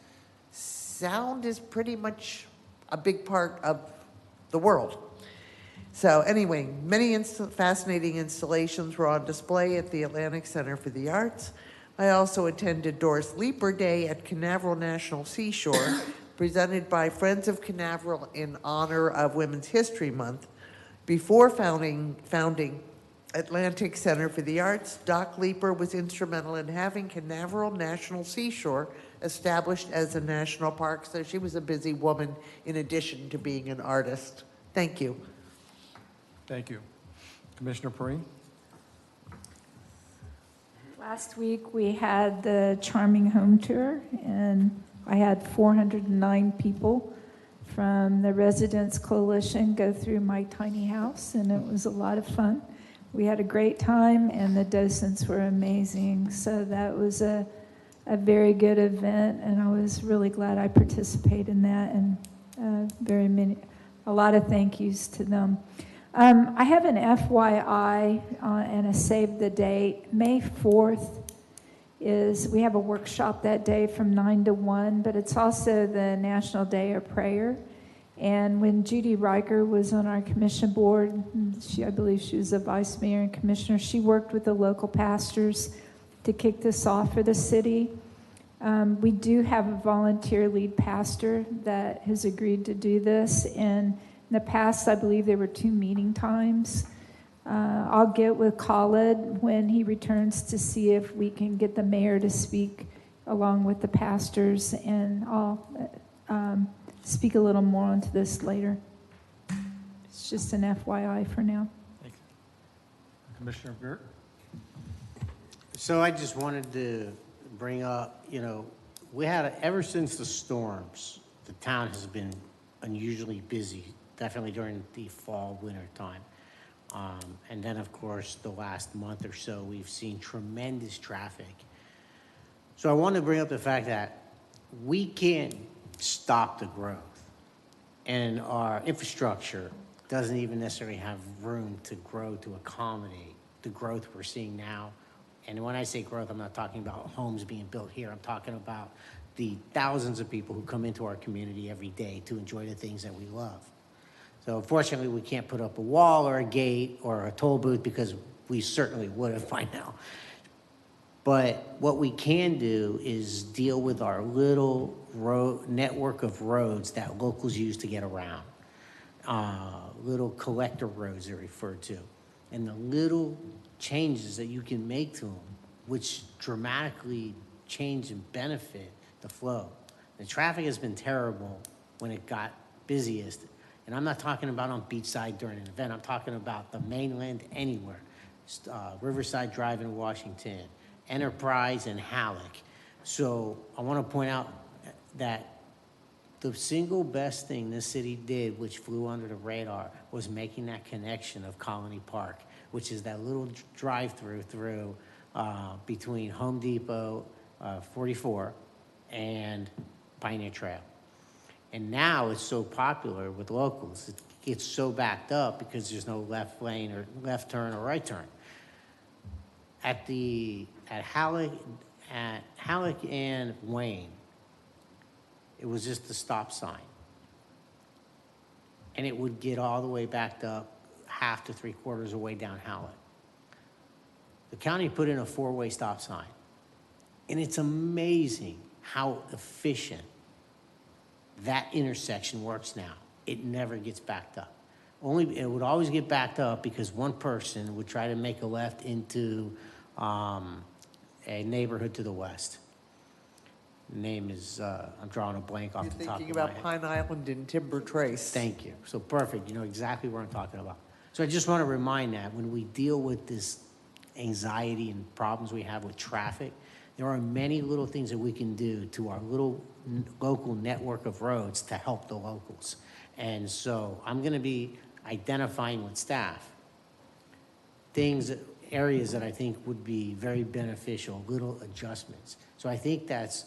sound is pretty much a big part of the world. So anyway, many fascinating installations were on display at the Atlantic Center for the Arts. I also attended Doris Leeper Day at Canaveral National Seashore, presented by Friends of Canaveral in honor of Women's History Month. Before founding Atlantic Center for the Arts, Doc Leeper was instrumental in having Canaveral National Seashore established as a national park, so she was a busy woman in addition to being an artist. Thank you. Thank you. Commissioner Perrine? Last week, we had the Charming Home Tour, and I had 409 people from the Residents Coalition go through my tiny house, and it was a lot of fun. We had a great time, and the docents were amazing. So that was a very good event, and I was really glad I participated in that, and a lot of thank yous to them. I have an FYI and a save the date. May 4th we have a workshop that day from 9 to 1, but it's also the National Day of Prayer. And when Judy Riker was on our commission board, I believe she was a vice mayor and commissioner, she worked with the local pastors to kick this off for the city. We do have a volunteer lead pastor that has agreed to do this, and in the past, I believe there were 2 meeting times. I'll get with Khalid when he returns to see if we can get the mayor to speak along with the pastors, and I'll speak a little more onto this later. It's just an FYI for now. Thank you. Commissioner Gert? So I just wanted to bring up, we had, ever since the storms, the town has been unusually busy, definitely during the fall, winter time. And then, of course, the last month or so, we've seen tremendous traffic. So I want to bring up the fact that we can't stop the growth. And our infrastructure doesn't even necessarily have room to grow to accommodate the growth we're seeing now. And when I say growth, I'm not talking about homes being built here. I'm talking about the thousands of people who come into our community every day to enjoy the things that we love. So unfortunately, we can't put up a wall or a gate or a toll booth because we certainly would have by now. But what we can do is deal with our little network of roads that locals use to get around. Little collector roads they're referred to. And the little changes that you can make to them, which dramatically change and benefit the flow. The traffic has been terrible when it got busiest. And I'm not talking about on Beachside during an event. I'm talking about the mainland anywhere. Riverside Drive in Washington, Enterprise and Halleck. So I want to point out that the single best thing this city did, which flew under the radar, was making that connection of Colony Park, which is that little drive-through between Home Depot, 44, and Pioneer Trail. And now it's so popular with locals. It gets so backed up because there's no left lane or left turn or right turn. At Halleck and Wayne, it was just a stop sign. And it would get all the way backed up half to 3/4 of the way down Halleck. The county put in a 4-way stop sign. And it's amazing how efficient that intersection works now. It never gets backed up. it would always get backed up because one person would try to make a left into a neighborhood to the west. Name is, I'm drawing a blank off You're the top of my thinking head. about Pine Island and Timber Trace. Thank you. So perfect. You know exactly what I'm talking about. So I just want to remind that when we deal with this anxiety and problems we have with traffic, there are many little things that we can do to our little local network of roads to help the locals. And so I'm going to be identifying with staff areas that I think would be very beneficial, little adjustments. So I think that's,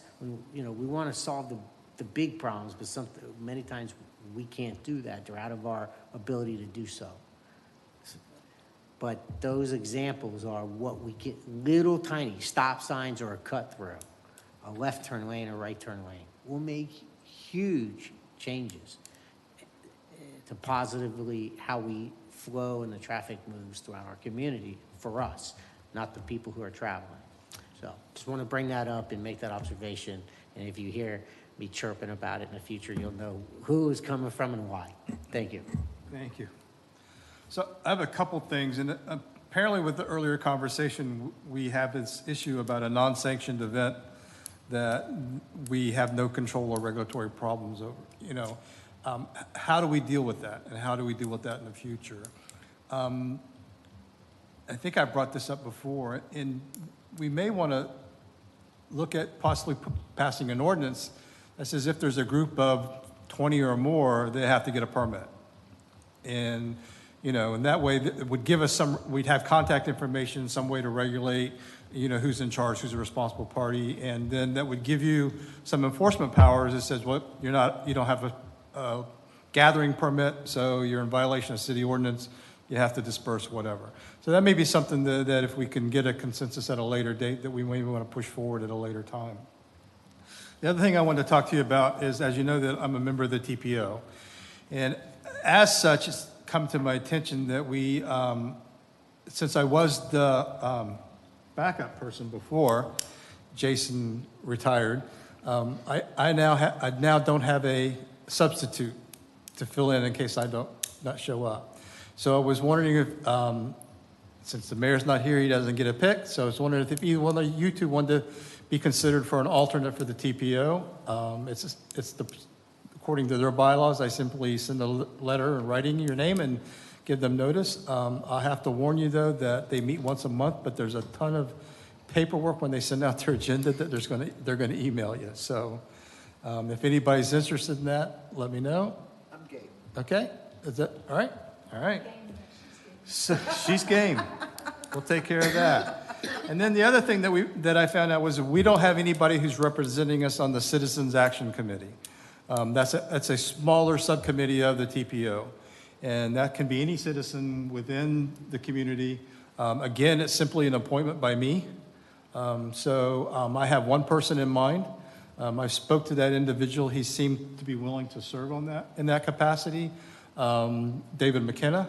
you know, we want to solve the big problems, but many times we can't do that. They're out of our ability to do so. But those examples are what we get, little tiny stop signs or a cut through, a left turn lane or right turn lane will make huge changes to positively how we flow and the traffic moves throughout our community for us, not the people who are traveling. So just want to bring that up and make that observation. And if you hear me chirping about it in the future, you'll know who is coming from and why. Thank you. Thank you. So I have a couple things, and apparently with the earlier conversation, we have this issue about a non-sanctioned event that we have no control or regulatory problems over. You know, how do we deal with that, and how do we deal with that in the future? I think I brought this up before, and we may want to look at possibly passing an ordinance that says if there's a group of 20 or more, they have to get a permit. And you know, and that way it would give us we'd have contact information, some way to regulate, you know, who's in charge, who's a responsible party, and then that would give you some enforcement powers that says, well, you don't have a gathering permit, so you're in violation of city ordinance, you have to disperse whatever. So that may be something that if we can get a consensus at a later date, that we may want to push forward at a later time. The other thing I wanted to talk to you about is, as you know, that I'm a member of the TPO, and as such, it's come to my attention that we, since I was the backup person before Jason retired, I now don't have a substitute to fill in case I not show up. So I was wondering if, since the mayor's not here, he doesn't get a pick. So I was wondering if either one of you two wanted to be considered for an alternate for the TPO. According to their bylaws, I simply send a letter writing your name and give them notice. I have to warn you, though, that they meet once a month, but there's a ton of paperwork when they send out their agenda that they're going to email you. So if anybody's interested in that, let me know. I'm game. Okay? Is that all right? All right. So she's game. We'll take care of that. And then the other thing that I found out was we don't have anybody who's representing us on the Citizens Action Committee. That's a smaller subcommittee of the TPO, and that can be any citizen within the community. Again, it's simply an appointment by me. So I have one person in mind. I spoke to that individual. He seemed to be willing to serve in that capacity, David McKenna.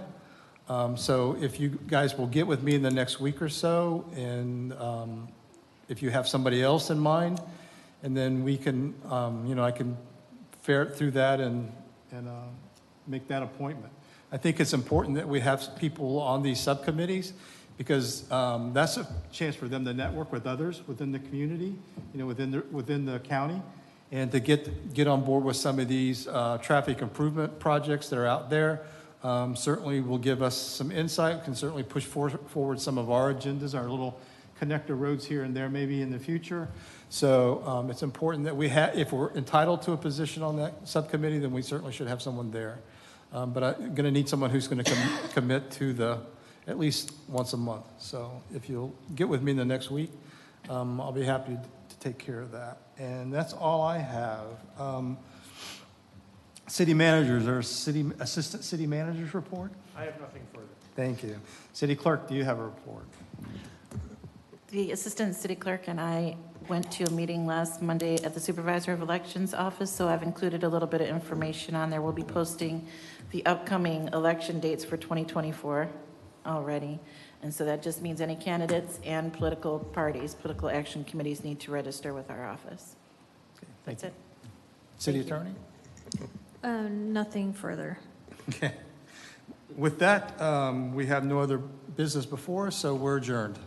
So if you guys will get with me in the next week or so, and if you have somebody else in mind, and then we can, I can ferret through that and make that appointment. I think it's important that we have people on these subcommittees because that's a chance for them to network with others within the community, within the county, and to get on board with some of these traffic improvement projects that are out there. Certainly will give us some insight, can certainly push forward some of our agendas, our little connector roads here and there maybe in the future. So it's important that if we're entitled to a position on that subcommittee, then we certainly should have someone there. But I'm going to need someone who's going to commit to at least once a month. So if you'll get with me in the next week, I'll be happy to take care of that. And that's all I have. City managers or assistant city managers report? I have nothing further. Thank you. City clerk, do you have a report? The assistant city clerk and I went to a meeting last Monday at the Supervisor of Elections office, so I've included a little bit of information on there. We'll be posting the upcoming election dates for 2024 already. And so that just means any candidates and political parties, political action committees need to register with our office. That's it. City attorney? Nothing further. Okay. With that, we have no other business before us, so we're adjourned.